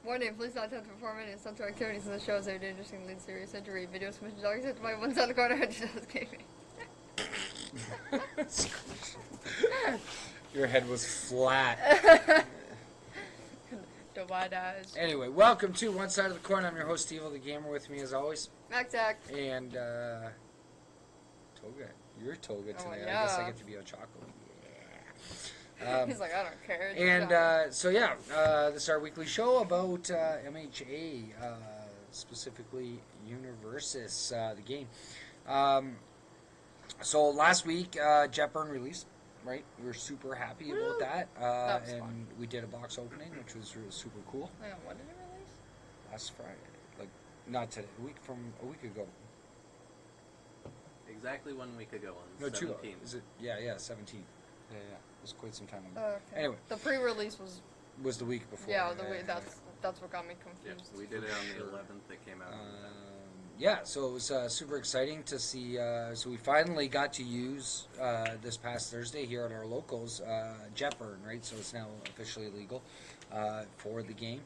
Warning, please not attempt to perform any essential activities in the show. They're dangerous and lead serious injury. Videos from Mr. Dog sent to my one side of the corner. I just gaming. Your head was flat. The wide eyes. Anyway, welcome to One Side of the Corner. I'm your host, Steveo the Gamer, with me as always. Mack-Attack. And, Toga. You're Toga tonight. yeah. I guess I get to be Ochaco. Yeah. He's like, I don't care. And, so yeah, this is our weekly show about MHA, specifically Universus, the game. So last week, Jetburn released. Right, we were super happy about that, and fun. we did a box opening, which was super cool. Hang on, when did it release? Last Friday, like not today, a week ago. Exactly 1 week ago on No, 17th. Is it? Yeah, 17th. Yeah, it was quite some time ago. Okay. Anyway, the pre-release was the week before. yeah, that's what got me confused. Yep, we did it on the 11th. It came out. Yeah, so it was super exciting to see. So we finally got to use this past Thursday here at our locals Jetburn, right? So it's now officially legal for the game.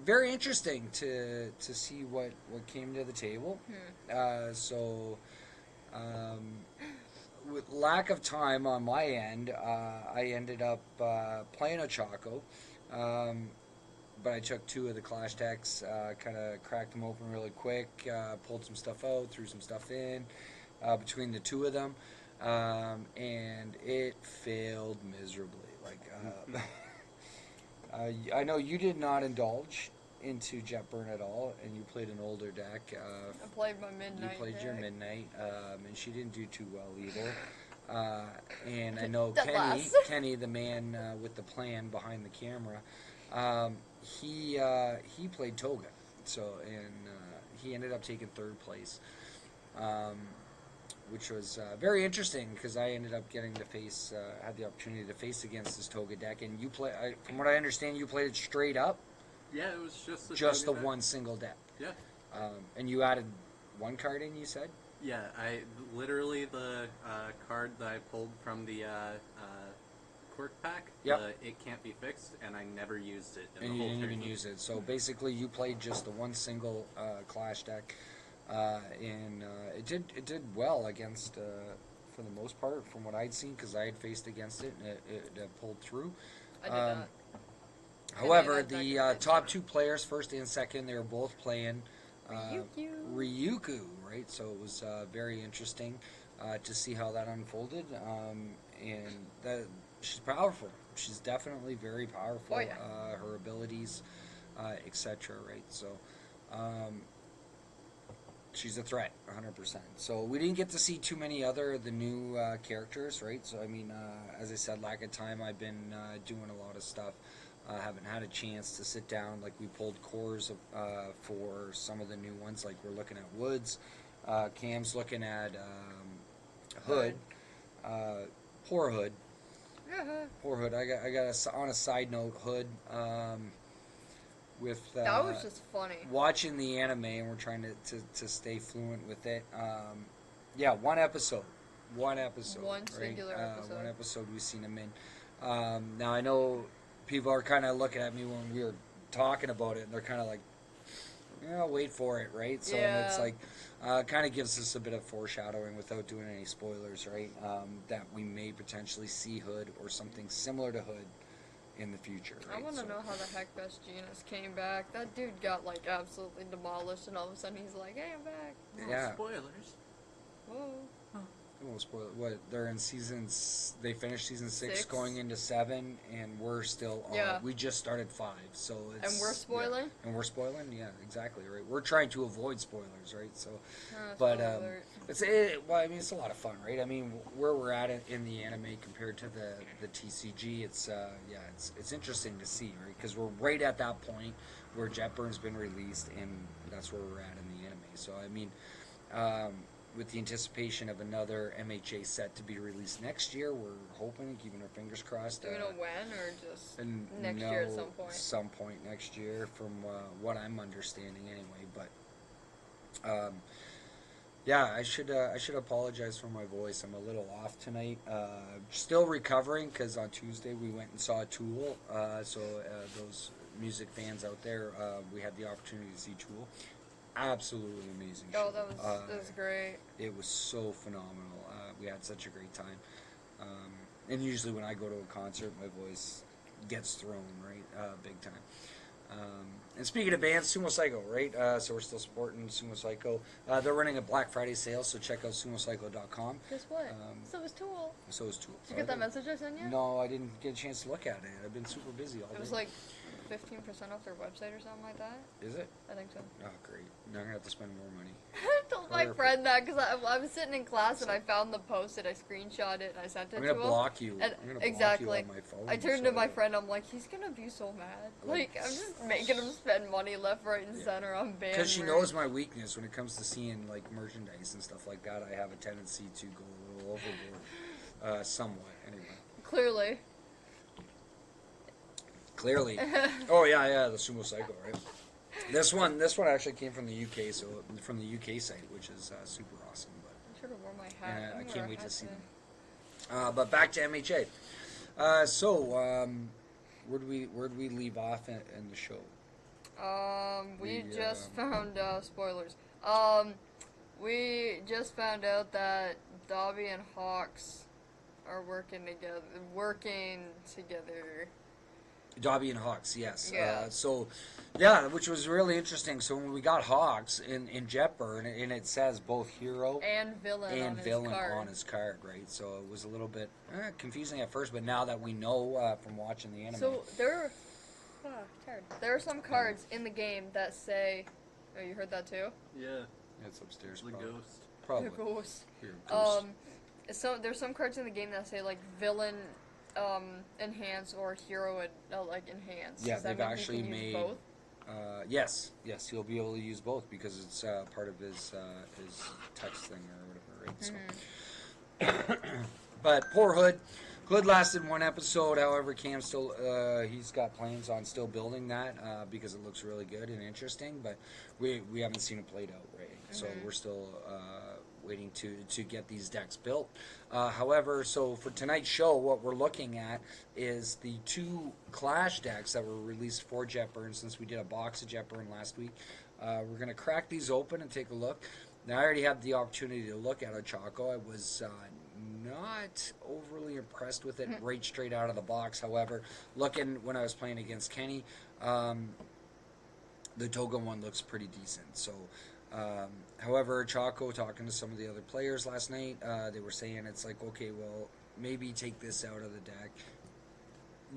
Very interesting to see what came to the table. With lack of time on my end, I ended up playing Ochaco. But I took 2 of the Clash decks, kind of cracked them open really quick, pulled some stuff out, threw some stuff in between the 2 of them, and it failed miserably. Like, I know you did not indulge into Jetburn at all, and you played an older deck. I played my midnight. You played deck. your midnight, and she didn't do too well either. And I know Kenny, the man with the plan behind the camera. He played Toga, and he ended up taking 3rd place, which was very interesting because I ended up getting to face, had the opportunity to face against this Toga deck, and you play. From what I understand, you played it straight up. Yeah, it was just the deck. one single deck. Yeah. And you added 1 card in. You said. Yeah, I literally the card that I pulled from the quirk pack. Yep. It can't be fixed, and I never used it. And you didn't even use it. So basically, you played just the 1 single Clash deck, and it did well against, for the most part, from what I'd seen, because I had faced against it, and it pulled through. I did that. However, the top 2 players, first and second, they were both playing Ryuku, right? So it was very interesting to see how that unfolded, and that. She's powerful. She's definitely very powerful. Oh, yeah. Her abilities, etc. Right. So, she's a threat, 100%. So we didn't get to see too many other of the new characters, right? So I mean, as I said, lack of time. I've been doing a lot of stuff. Haven't had a chance to sit down. Like we pulled cores for some of the new ones. Like we're looking at Woods. Cam's looking at Hood. Poor Hood. Poor Hood. I got on a side note, Hood, with that was just funny. Watching the anime, and we're trying to stay fluent with it. Yeah, one episode. One singular episode. One episode we've seen him in. Now I know people are kind of looking at me when we were talking about it, and they're kind of like, yeah, wait for it, right? So it's like, kind of gives us a bit of foreshadowing without doing any spoilers, right? That we may potentially see Hood or something similar to Hood in the future. Right? I want to know how the heck Best Genius came back. That dude got like absolutely demolished, and all of a sudden he's like, "Hey, I'm back." Yeah. Spoilers. Whoa. I won't spoil it. What, they're in seasons? They finished season 6, 6. going into 7, and we're still on. Yeah. We just started 5, so it's. And we're spoiling. Yeah. And we're spoiling. Yeah, exactly. Right. We're trying to avoid spoilers, right? So, well, I mean, it's a lot of fun, right? I mean, where we're at in the anime compared to the TCG, it's it's interesting to see, right? Because we're right at that point where Jetburn's been released, and that's where we're at in the anime. So, I mean. With the anticipation of another MHA set to be released next year, we're hoping, keeping our fingers crossed. Do we know when, or just next year at some point? Some point next year, from what I'm understanding, anyway. But yeah, I should apologize for my voice. I'm a little off tonight. Still recovering because on Tuesday we went and saw Tool. So those music fans out there, we had the opportunity to see Tool. Absolutely amazing Oh, show. that was great. It was so phenomenal. We had such a great time. And usually when I go to a concert, my voice gets thrown, right? Big time. And speaking of bands, Sumo Psycho, right? So we're still supporting Sumo Psycho. They're running a Black Friday sale, so check out sumopsycho.com. Guess what? So is Tool. So is Tool. Did you get that message I sent you? No, I didn't get a chance to look at it. I've been super busy all day. It was like 15% off their website or something like that. Is it? I think so. Oh, great. Now I'm going to have to spend more money. I told my friend that because I was sitting in class and I found the post and I screenshot it and I sent it to him. I'm going to block you. And I'm going to exactly. block you on my phone. I turned to my friend, I'm like, he's going to be so mad. Like, I'm just making him spend money left, right, and center on band. Because she knows my weakness when it comes to seeing, like, merchandise and stuff like that. I have a tendency to go a little overboard. Somewhat, anyway. Clearly. Oh, yeah, the Sumo Psycho, right? This one actually came from the UK, so from the UK site, which is super awesome. But I should have worn my hat. I can't wait to see them. But back to MHA. Where'd we leave off in the show? We just found spoilers. We just found out that Dobby and Hawks are working together. Dobby and Hawks, yes. Yeah. Which was really interesting. So when we got Hawks in Jetburn, and it says both hero and villain on his card, right? So it was a little bit confusing at first, but now that we know from watching the anime. So there are some cards in the game that say, oh, you heard that too? Yeah. It's upstairs. The probably. ghost. Probably. The ghost. Here, ghost. So there's some cards in the game that say like villain enhance or hero enhance. Yeah, Does that they've mean actually he can made use both? Yes, he'll be able to use both because it's part of his text thing or whatever, right? So, but poor Hood. Hood lasted one episode. However, Cam still he's got plans on still building that because it looks really good and interesting. But we haven't seen it played out, right? So we're still waiting to get these decks built. However, so for tonight's show, what we're looking at is the 2 Clash decks that were released for Jetburn, since we did a box of Jetburn last week. We're going to crack these open and take a look. Now, I already had the opportunity to look at Ochaco. I was not overly impressed with it right straight out of the box. However, looking when I was playing against Kenny, the Toga one looks pretty decent. So, however, Ochaco, talking to some of the other players last night, they were saying it's like, okay, well, maybe take this out of the deck.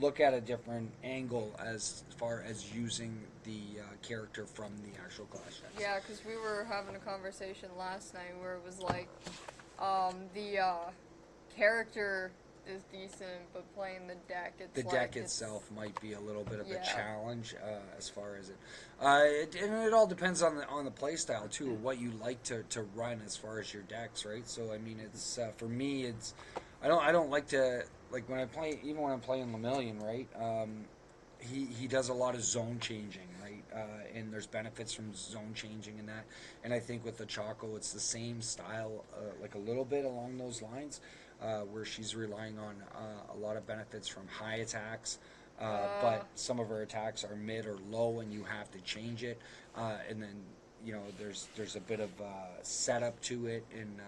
Look at a different angle as far as using the character from the actual Clash decks. Yeah, because we were having a conversation last night where it was like, the character is decent, but playing the deck, the deck itself might be a little bit of a challenge as far as it. And it all depends on the play style too, what you like to run as far as your decks, right? So I mean, it's for me, it's I don't like to like when I play, even when I'm playing Lemillion, right? He does a lot of zone changing, right? And there's benefits from zone changing in that. And I think with the Ochaco, it's the same style, like a little bit along those lines, where she's relying on a lot of benefits from high attacks, but some of her attacks are mid or low, and you have to change it. And then there's a bit of setup to it, and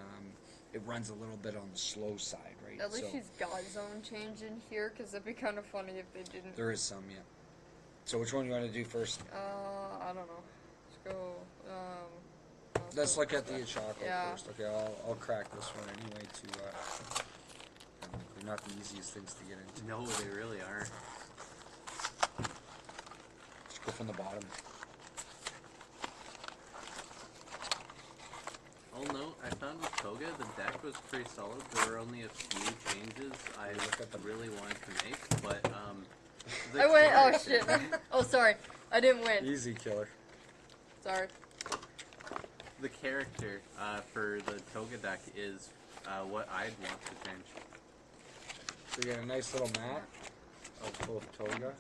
it runs a little bit on the slow side, right? At least she's got zone change in here, because it'd be kind of funny if they didn't. There is some, yeah. So which one you want to do first? I don't know. Let's go. Let's look at the Ochaco first. Okay, I'll crack this one anyway. They're not the easiest things to get into. No, they really aren't. Let's go from the bottom. Oh no, I found with Toga, the deck was pretty solid. There were only a few changes I really wanted to make, but I went. Oh shit! Oh sorry, I didn't win. Easy killer. Sorry. The character for the Toga deck is what I'd want to change. So you get a nice little mat of both Toga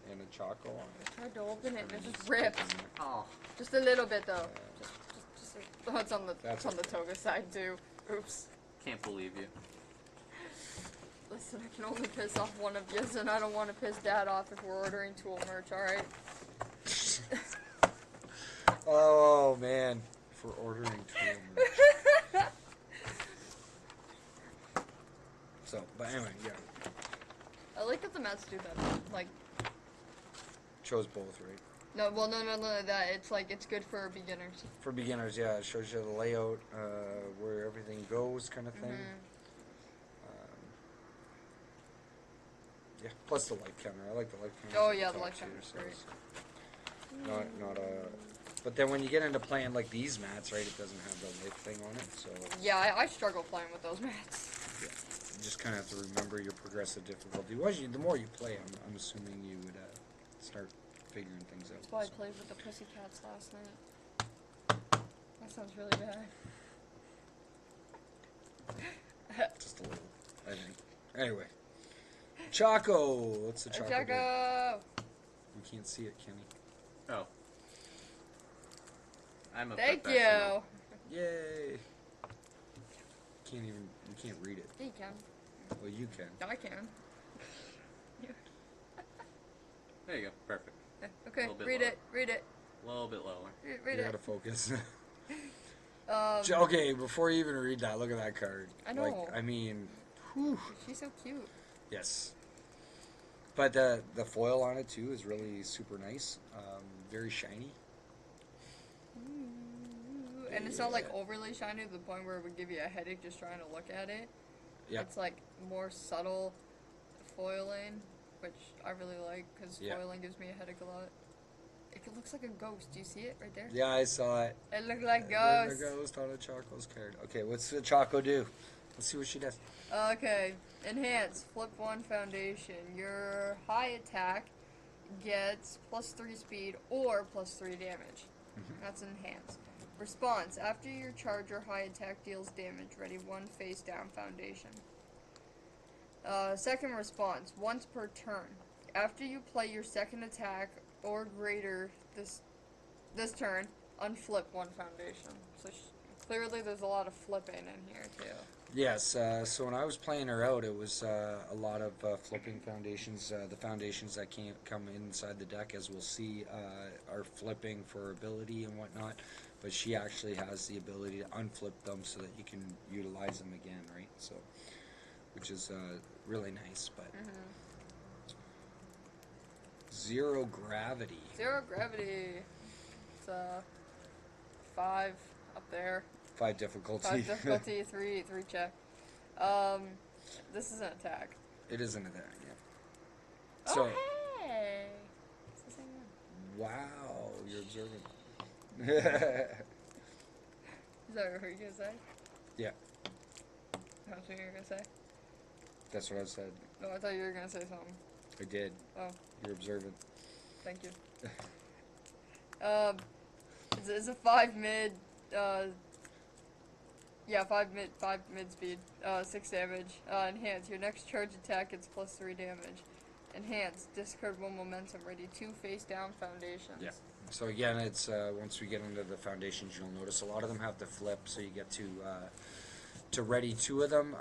and Ochaco on it. I tried to open it and it just ripped. Oh, just a little bit though. Just oh, it's on the Toga side too. Oops. Can't believe you. Listen, I can only piss off one of you, and I don't want to piss Dad off if we're ordering tool merch, alright? Oh, man. For ordering tool merch. So, but anyway, yeah. I like that the mats do that. Like, Chose both, right? no, well, no, that. It's like, it's good for beginners. For beginners, yeah. It shows you the layout, where everything goes kind of thing. Yeah, plus the light counter. I like the light counter. Oh, yeah, the light counter's great. But then when you get into playing like these mats, right, it doesn't have the light thing on it, so... Yeah, I struggle playing with those mats. Yeah, you just kind of have to remember your progressive difficulty. Well, the more you play, I'm assuming you would start figuring things out. That's why I played with the Pussycats last night. That sounds really bad. Just a little, I think. Anyway. Choco! What's the Choco? Choco! You can't see it, Kenny. Oh. I'm a Thank professional. you! Yay! You can't read it. Yeah, you can. Well, you can. I can. There you go. Perfect. Okay, Read it. Read it. A little bit lower. Read You it. gotta focus. Okay, before you even read that, look at that card. I know. Like, I mean, whew. She's so cute. Yes. But the foil on it, too, is really super nice. Very shiny. Ooh. And it's not, like, overly shiny to the point where it would give you a headache just trying to look at it. Yeah. It's, like, more subtle foiling, which I really like, because foiling gives me a headache a lot. It looks like a ghost. Do you see it right there? Yeah, I saw it. It looked like There's ghost. a ghost on a Choco's card. Okay, what's the Choco do? Let's see what she does. Okay. Enhance. Flip 1 foundation. Your high attack gets +3 speed or +3 damage. That's enhance. Response. After your charge or high attack deals damage, ready 1 face down foundation. Second response. Once per turn. After you play your second attack or greater this turn, unflip 1 foundation. So clearly there's a lot of flipping in here too. Yes, so when I was playing her out, it was a lot of flipping foundations. The foundations that can't come inside the deck, as we'll see, are flipping for ability and whatnot. But she actually has the ability to unflip them so that you can utilize them again, right? So, which is really nice. But Zero gravity. Zero gravity. It's 5 up there. 5 difficulty. 5 difficulty, 3 check. This is an attack. It is an attack, yeah. Oh, So, hey! It's the same one. wow, you're observant. Is that what you're gonna say? Yeah, That's what you're gonna say? that's what I said. No, I thought you were gonna say something. I did. Oh, You're observant. thank you. It's a 5 mid, yeah, 5 mid speed, 6 damage. Enhance. Your next charge attack gets +3 damage. Enhance. Discard 1 momentum. Ready 2 face down foundations. Yeah. So again, it's once we get into the foundations, you'll notice a lot of them have to flip, so you get to ready 2 of them.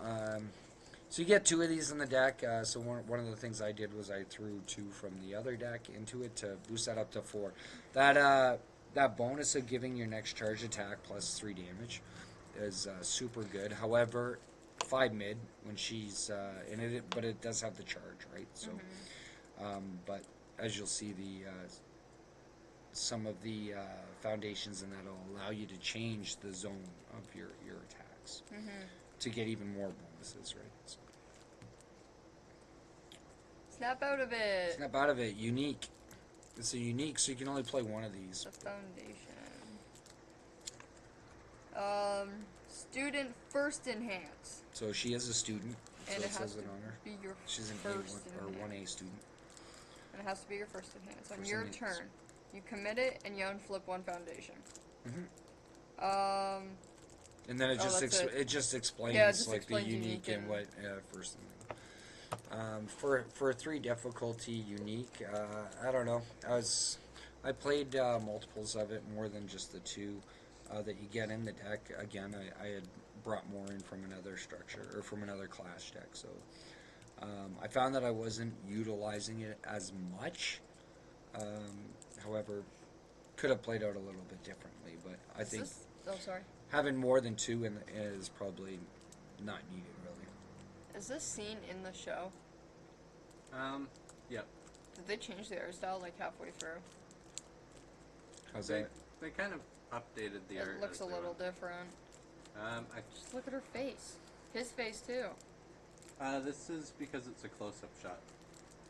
So you get 2 of these in the deck. So one of the things I did was I threw 2 from the other deck into it to boost that up to 4. That bonus of giving your next charge attack +3 damage is super good. However, 5 mid when she's in it, but it does have the charge, right? So, but as you'll see, some of the foundations in that will allow you to change the zone of your attacks to get even more bonuses, right? So, Snap out of it. snap out of it. Unique. It's a unique, so you can only play one of these. The foundation. Student first enhance. So she is a student, so And it it has says to it on her. be your She's an first A1 or enhance. 1A student. And it has to be your first enhance. On First your enhance. turn, you commit it and you unflip 1 foundation. And then it Oh, just that's it. it just explains Yeah, it just like explains the unique unique and and- what first thing. For 3 difficulty unique, I don't know. I played multiples of it, more than just the 2 that you get in the deck. Again, I had brought more in from another structure or from another clash deck, so I found that I wasn't utilizing it as much. However, could have played out a little bit differently, but I think having more than 2 is probably not needed, really. Is this scene in the show? Yep. Did they change the art style like halfway through? How's that? They kind of updated the art. It looks a little different. Just look at her face. His face too. This is because it's a close-up shot.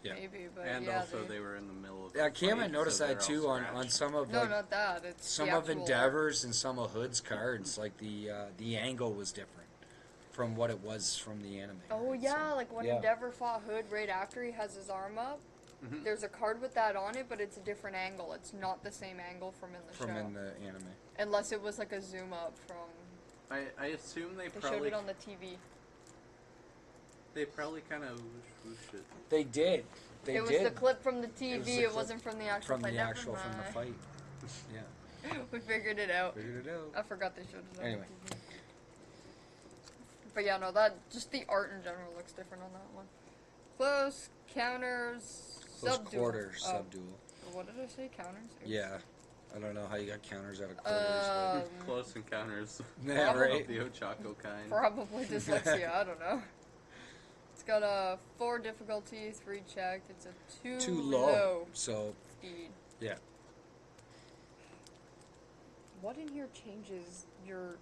Yeah. Maybe, but and also they were in the middle of. Yeah, Cam, I noticed that too on some of not that. It's some of Endeavor's and some of Hood's cards. Like the angle was different from what it was from the anime. Oh yeah, like when Endeavor fought Hood right after he has his arm up. Mm-hmm. There's a card with that on it, but it's a different angle. It's not the same angle from in the show. From in the anime. Unless it was like a zoom up from. I assume they showed it on the TV. They probably kind of whooshed it. They did. It was the clip from the TV. It wasn't from the actual fight. From the fight. Yeah. We figured it out. I forgot they showed it on the TV. But yeah, no, just the art in general looks different on that one. Close, counters, subdual. Quarter, subdual. What did I say? Counters? Yeah. I don't know how you got counters out of quarters. Close encounters. Yeah, right. The Ochaco kind. Probably dyslexia. I don't know. It's got a 4 difficulty, 3 checked. It's a too low so speed. Yeah. What in here changes your?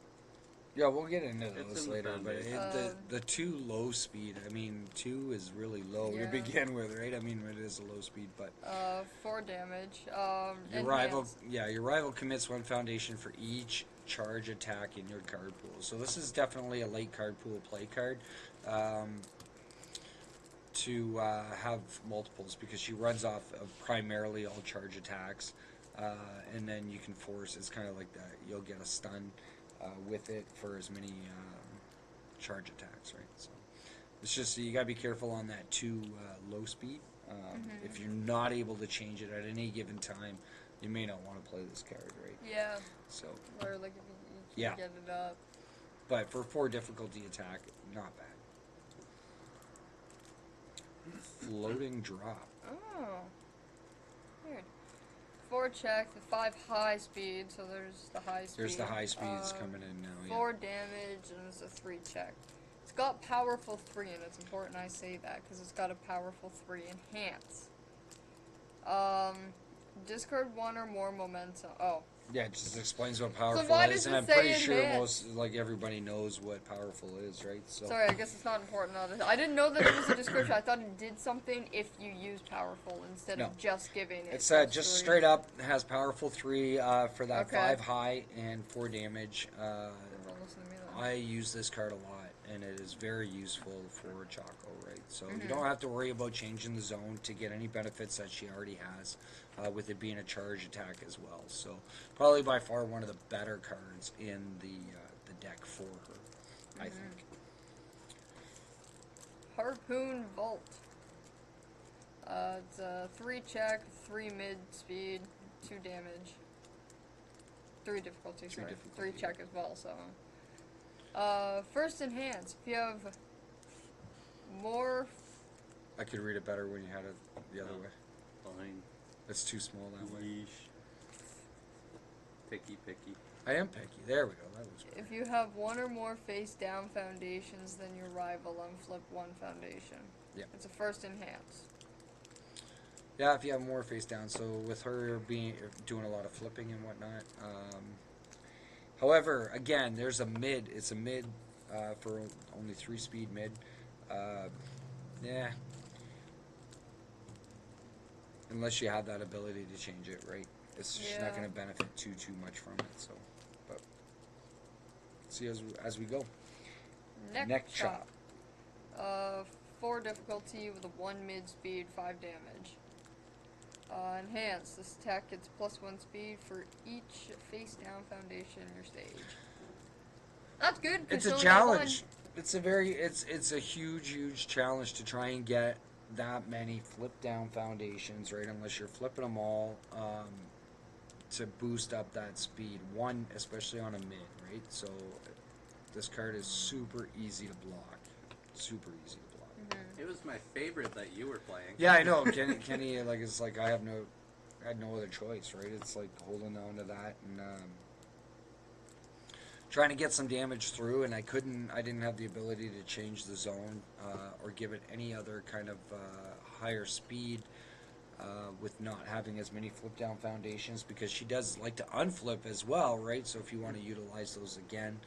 Yeah, we'll get into those later, but the too low speed. I mean, 2 is really low to begin with, right? I mean, it is a low speed, but 4 damage. Your rival commits 1 foundation for each charge attack in your card pool. So this is definitely a late card pool play card to have multiples because she runs off of primarily all charge attacks, and then you can force. It's kind of like that. You'll get a stun. With it for as many charge attacks, right? So it's just you gotta be careful on that too low speed. If you're not able to change it at any given time, you may not want to play this card, right? Yeah. So. Or like if you get it up. But for 4 difficulty attack, not bad. Floating drop. Oh. Weird. 4 check, 5 high speed, so there's the high speed. There's the high speeds coming in now, 4 damage, and it's a 3 check. It's got powerful 3, and it's important I say that, because it's got a powerful 3 enhance. Discard 1 or more momentum. Oh. Yeah, it just explains what powerful is, and I'm pretty sure everybody knows what powerful is, right? So. Sorry, I guess it's not important. I didn't know that it was a description. I thought it did something if you use powerful instead of just giving it. It's just 3. Straight up has powerful 3 for that 5 high and 4 damage. I use this card a lot, and it is very useful for Ochaco, right? So you don't have to worry about changing the zone to get any benefits that she already has. With it being a charge attack as well. So probably by far one of the better cards in the deck for her, I think. Harpoon Vault. It's a 3 check, 3 mid speed, 2 damage. 3 difficulty, 3 check as well, so. First enhance. If you have more... I could read it better when you had it the other way. Fine. It's too small that way. Yeesh. Picky. I am picky. There we go. That was great. If you have 1 or more face down foundations than your rival, unflip 1 foundation. Yeah. It's a first enhance. Yeah, if you have more face down. So with her doing a lot of flipping and whatnot. However, again, there's a mid. It's a mid for only 3 speed mid. Yeah. Unless you have that ability to change it, right? She's not going to benefit too much from it. So, but see as we go. Neck chop. 4 difficulty with a 1 mid speed, 5 damage. Enhance. This attack gets +1 speed for each face down foundation in your stage. That's good. It's a challenge. It's a huge challenge to try and get that many flip down foundations, right? Unless you're flipping them all to boost up that speed. 1, especially on a mid, right? So this card is super easy to block. Super easy to block. It was my favorite that you were playing. Yeah, I know. Kenny, like, it's like I had no other choice, right? It's like holding on to that and trying to get some damage through, and I didn't have the ability to change the zone or give it any other kind of higher speed with not having as many flip down foundations, because she does like to unflip as well, right? So if you want to utilize those again,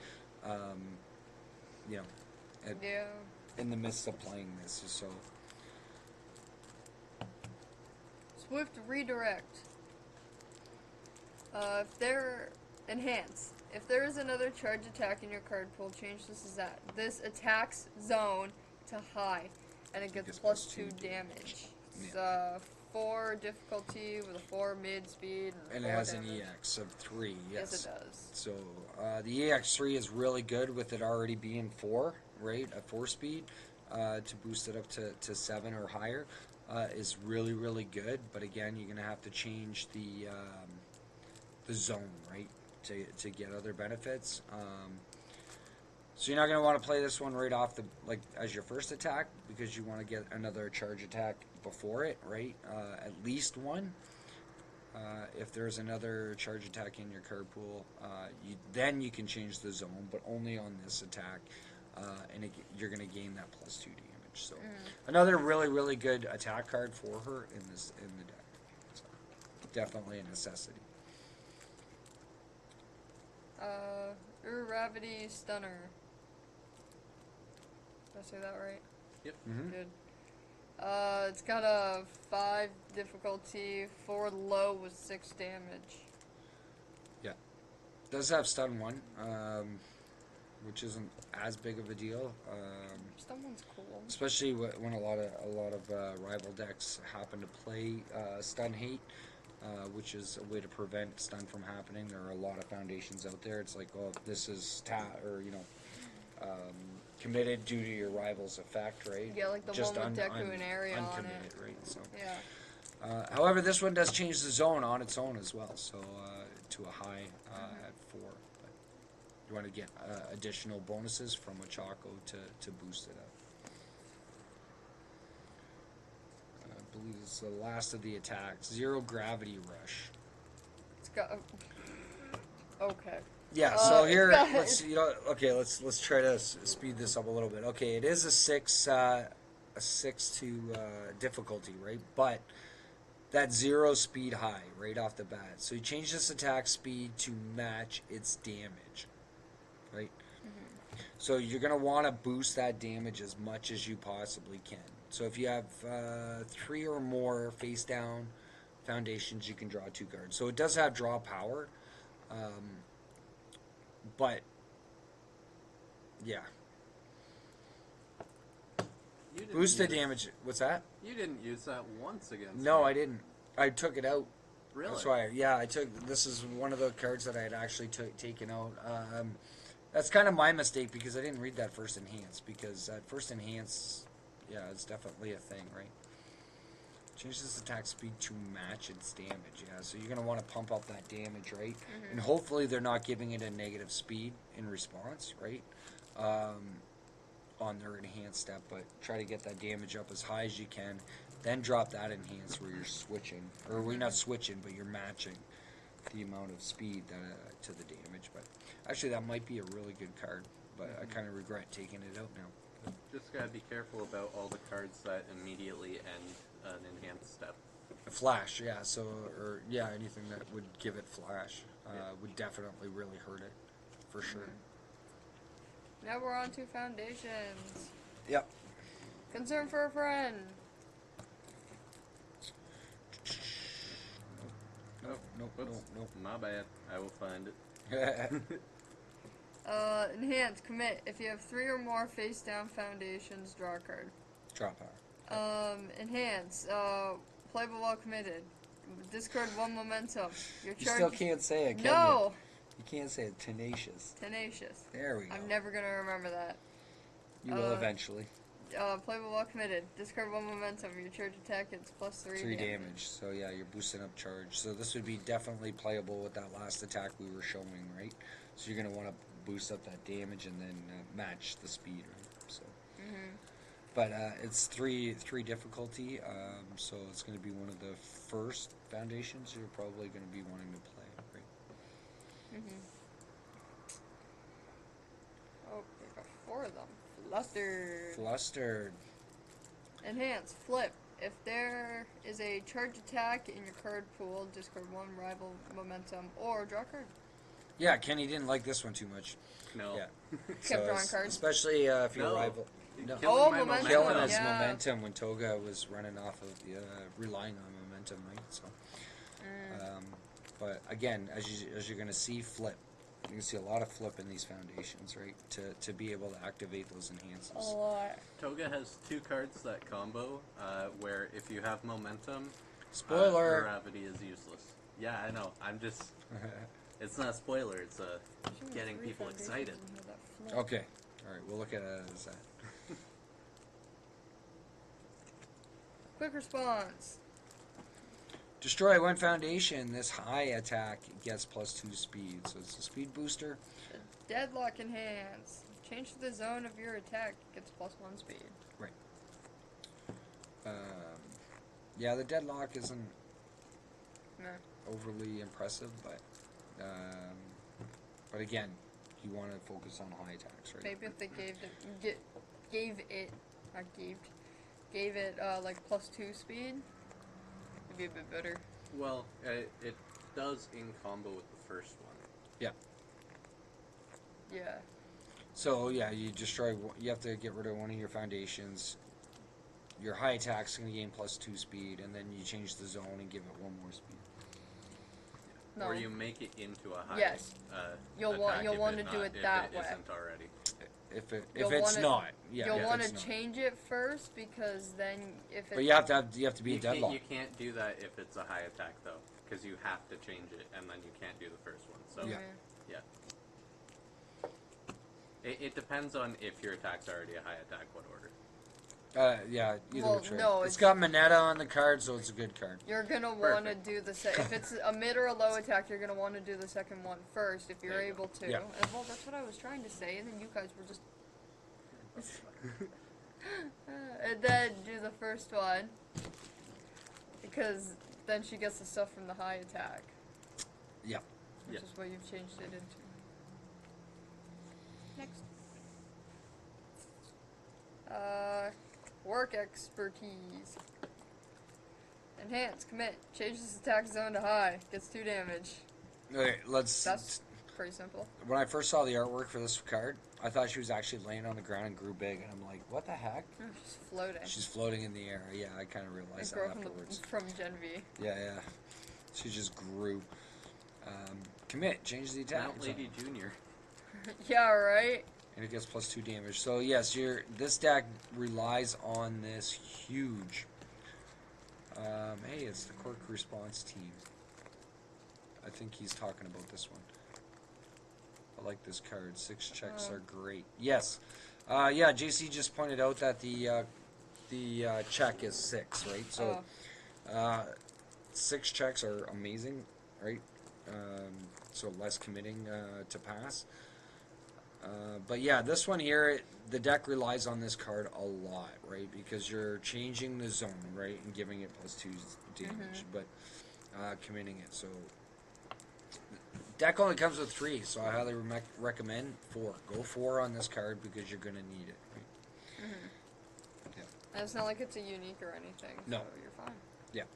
you know, in the midst of playing this, so. Swift redirect. If they're enhanced, if there is another charge attack in your card pool, change this attack's zone to high, and it gets plus 2 damage. Yeah. It's 4 difficulty with a 4 mid speed, and it has damage. An EX of 3. Yes, it does. So the EX3 is really good with it already being 4, right? A 4 speed to boost it up to 7 or higher is really, really good. But again, you're gonna have to change the zone, right, to get other benefits. So you're not gonna want to play this one right off as your first attack, because you want to get another charge attack before it, right? At least one. If there's another charge attack in your card pool, then you can change the zone, but only on this attack, and you're going to gain that plus 2 damage. So another really, really good attack card for her in the deck. So definitely a necessity. Gravity Stunner. Did I say that right? Yep. Mm-hmm. Good. It's got a 5 difficulty, 4 low with 6 damage. Yeah. Does have stun 1, which isn't as big of a deal. Stun 1's cool. Especially when a lot of rival decks happen to play stun hate, which is a way to prevent stun from happening. There are a lot of foundations out there. It's like, oh, this is committed due to your rival's effect, right? Yeah, like the just one with Deku and Area uncommitted, on it. right? So, yeah. However, this one does change the zone on its own as well, so to a high at 4. But you want to get additional bonuses from Ochaco to boost it up. I believe it's the last of the attacks. 0 Gravity Rush. It's got. Okay. Yeah, so here, let's try to speed this up a little bit. Okay, it is a 6 to difficulty, right? But that 0 speed high right off the bat. So you change this attack speed to match its damage, right? Mm-hmm. So you're gonna want to boost that damage as much as you possibly can. So if you have 3 or more face down foundations, you can draw 2 cards. So it does have draw power. But yeah, boost the damage. What's that? You didn't use that once against me. No, I didn't. I took it out. Really? That's why. I took. This is one of the cards that I had actually taken out. That's kind of my mistake, because I didn't read that first enhance. Because that first enhance, it's definitely a thing, right? Change this attack speed to match its damage. Yeah, so you're going to want to pump up that damage, right? Mm-hmm. And hopefully they're not giving it a negative speed in response, right? On their enhanced step, but try to get that damage up as high as you can. Then drop that enhance where you're switching. Or we're not switching, but you're matching the amount of speed to the damage. But actually, that might be a really good card. But I kind of regret taking it out now. Just gotta be careful about all the cards that immediately end an enhanced step. Flash, yeah. So, anything that would give it flash would definitely really hurt it, for sure. Now we're on to foundations. Yep. Concern for a friend. Nope. My bad. I will find it. Enhance, commit. If you have 3 or more face down foundations, draw a card. Draw power. Enhance, playable while committed. Discard 1 momentum. You still can't say it, can No! You can't say it. Tenacious. There we go. I'm never gonna remember that. You will eventually. Playable while committed. Discard 1 momentum. Your charge attack gets plus 3 damage. So yeah, you're boosting up charge. So this would be definitely playable with that last attack we were showing, right? So you're going to want to boost up that damage and then match the speed, right? So. But it's three difficulty, so it's going to be one of the first foundations you're probably going to be wanting to play, right? Oh, there got 4 of them. Flustered. Flustered. Enhance. Flip. If there is a charge attack in your card pool, discard 1 rival momentum or draw a card. Yeah, Kenny didn't like this one too much. No. Yeah. Kept drawing cards. Especially if your rival. No. Momentum. Killing his Yeah. momentum when Toga was running off of relying on momentum, right? So, but again, as you're going to see, flip. You can see a lot of flip in these foundations, right? To be able to activate those enhances. A lot. Toga has 2 cards that combo, where if you have momentum, Spoiler. gravity is useless. Yeah, I know. I'm just. It's not a spoiler. It's getting people excited. Okay. All right. We'll look at it as that. Quick response. Destroy 1 foundation. This high attack gets +2 speed, so it's a speed booster. Deadlock enhance. Change the zone of your attack. Gets +1 speed. Right. Yeah, the deadlock isn't overly impressive, but again, you want to focus on high attacks, right? Maybe if they gave it like +2 speed, it'd be a bit better. Well, it does in combo with the first one. Yeah. Yeah. So yeah, you destroy. You have to get rid of 1 of your foundations. Your high attack's going to gain +2 speed, and then you change the zone and give it 1 more speed. No. Or you make it into a high. Yes. You'll want to do it that way. Isn't already. If it's not, yeah. You'll want to not. change it first, because then if it's... But you have to be deadlocked. You can't do that if it's a high attack though, because you have to change it, and then you can't do the first one. So yeah. It depends on if your attack's already a high attack, what order. Yeah, either Well, which way. no, it's got Moneta on the card, so it's a good card. You're gonna want to do the if it's a mid or a low attack, you're gonna want to do the second one first if you're able to. Yeah. And, well, that's what I was trying to say, and then you guys were just. And then do the first one, because then she gets the stuff from the high attack. Yeah. Which is what you've changed it into. Next. Work expertise. Enhance, commit, change this attack zone to high, gets 2 damage. Okay, let's. That's pretty simple. When I first saw the artwork for this card, I thought she was actually laying on the ground and grew big, and I'm like, what the heck? She's floating. She's floating in the air. Yeah, I kind of realized that afterwards. From Gen V. Yeah. She just grew. Commit, change the attack. Mount Lady Junior. Yeah, right? And it gets +2 damage. So yes, this deck relies on this huge. Hey, it's the Quirk Response team. I think he's talking about this one. I like this card. 6 checks are great. Yes. Yeah, JC just pointed out that the check is 6, right? So 6 checks are amazing, right? So less committing to pass. But yeah, this one here, the deck relies on this card a lot, right? Because you're changing the zone, right? And giving it +2 damage, but committing it. So deck only comes with 3, so I highly recommend 4. Go 4 on this card because you're going to need it, right? Yeah. And it's not like it's a unique or anything, so No. you're fine. Yeah.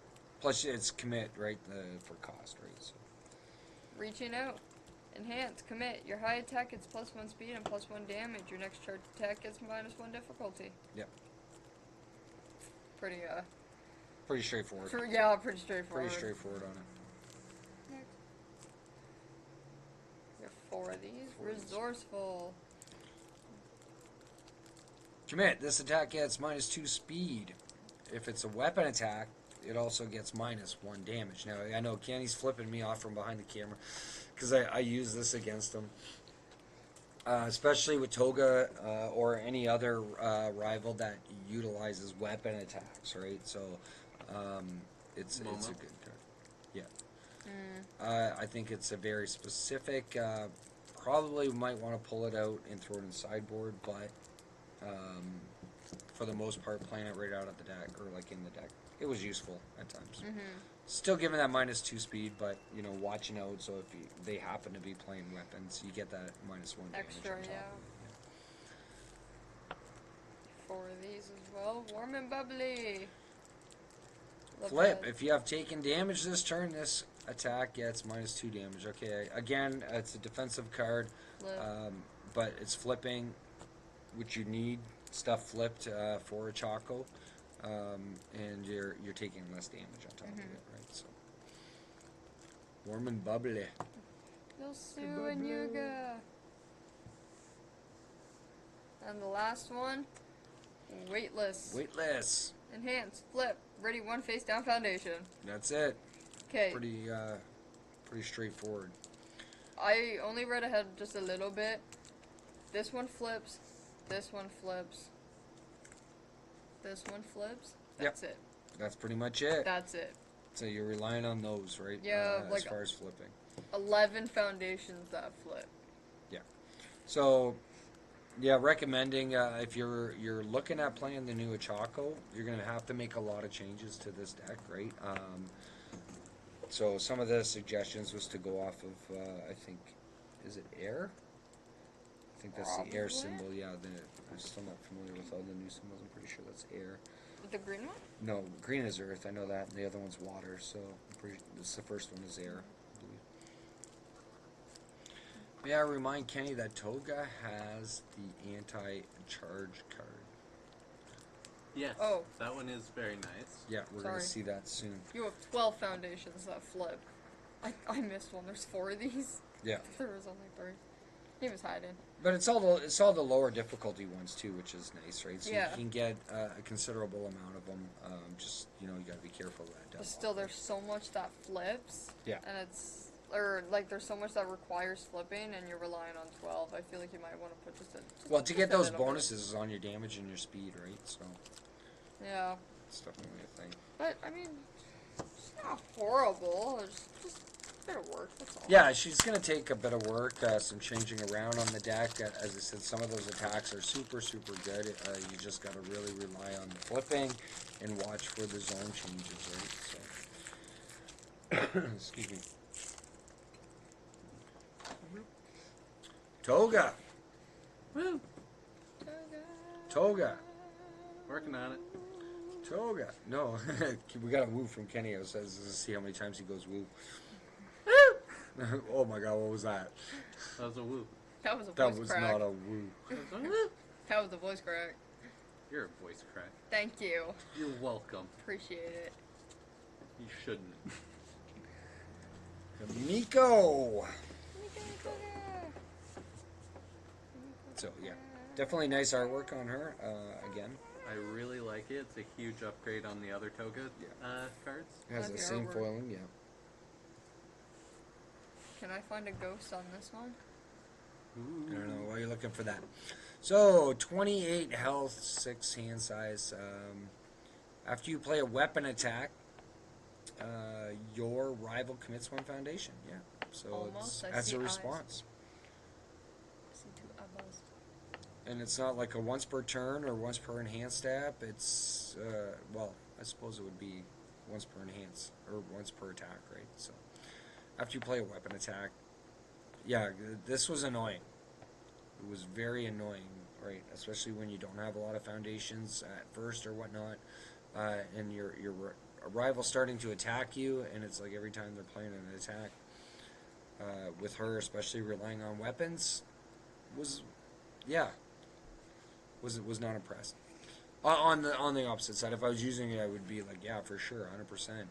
Plus it's commit, right, for cost, right? So. Reaching out. Enhance, commit. Your high attack gets +1 speed and +1 damage. Your next charge attack gets -1 difficulty. Yep. Pretty straightforward. Yeah, pretty straightforward. Pretty straightforward on it. Next. You have 4 of these. Resourceful. Commit. This attack gets -2 speed. If it's a weapon attack, it also gets -1 damage. Now, I know Kenny's flipping me off from behind the camera because I use this against him. Especially with Toga or any other rival that utilizes weapon attacks, right? So it's a good card. Yeah. I think it's a very specific. Probably might want to pull it out and throw it in the sideboard, but for the most part, playing it right out of the deck, or like in the deck. It was useful at times. Mm-hmm. Still giving that -2 speed, but, you know, watching out, so if they happen to be playing weapons, you get that -1 Extra, damage on top yeah. of it. 4 of these as well. Warm and bubbly. Love Flip. that. If you have taken damage this turn, this attack gets -2 damage. Okay, again, it's a defensive card, Flip. but it's flipping, which you need stuff flipped for Ochaco, and you're taking less damage on top of it, right? So, warm and bubbly. Yosu and Yuga. And the last one, weightless. Weightless. Enhance, flip, ready, 1 face down foundation. That's it. Okay. Pretty straightforward. I only read ahead just a little bit. This one flips. This one flips. This one flips. That's it. That's pretty much it. That's it. So you're relying on those, right? Yeah, as like far as flipping. 11 foundations that flip. Yeah. So, yeah, recommending if you're looking at playing the new Ochaco, you're gonna have to make a lot of changes to this deck, right? So some of the suggestions was to go off of I think, is it air? I think that's the air Probably. symbol. Yeah, I'm still not familiar with all the new symbols. I'm pretty sure that's air. The green one? No, green is earth. I know that. And the other one's water. So the first one is air, I believe. Yeah, remind Kenny that Toga has the anti-charge card. Yes. Oh. That one is very nice. Yeah, we're going to Sorry. see that soon. You have 12 foundations that flip. I missed one. There's 4 of these. Yeah. There was only 3. He was hiding. But it's all the lower difficulty ones too, which is nice, right? So Yeah. you can get a considerable amount of them. Just, you know, you got to be careful of that. But still, there's so much that flips. Yeah. And it's, or like there's so much that requires flipping, and you're relying on 12. I feel like you might want to put just a. Well, to get just a those little bit. bonuses is on your damage and your speed, right? So Yeah. it's definitely a thing. But I mean, it's not horrible. It's just a bit of work. That's all. Yeah, she's going to take a bit of work, some changing around on the deck. As I said, some of those attacks are super, super good. You just got to really rely on the flipping and watch for the zone changes, right? So, excuse me. Toga. Woo! Toga. Working on it. Toga. No, we got a woo from Kenny. I was to see how many times he goes woo. Oh my God, what was that? That was a woo. That was a voice That was crack. not a woo. That was a woo. That was a voice crack. You're a voice crack. Thank you. You're welcome. Appreciate it. You shouldn't. Himiko. So yeah, definitely nice artwork on her. Again, I really like it. It's a huge upgrade on the other Toga cards. it has Like the the same artwork. foiling. Yeah. Can I find a ghost on this one? I don't know why you're looking for that. So 28 health, 6 hand size. After you play a weapon attack, your rival commits 1 foundation. Yeah. So Almost, it's I as see a eyes. response. I see 2 eyeballs. And it's not like a once per turn or once per enhanced step. It's, well, I suppose it would be once per enhance or once per attack, right? So after you play a weapon attack, yeah, this was annoying. It was very annoying, right? Especially when you don't have a lot of foundations at first or whatnot, and your rival starting to attack you, and it's like every time they're playing an attack with her, especially relying on weapons, was not impressed. On the opposite side, if I was using it, I would be like, yeah, for sure, 100%.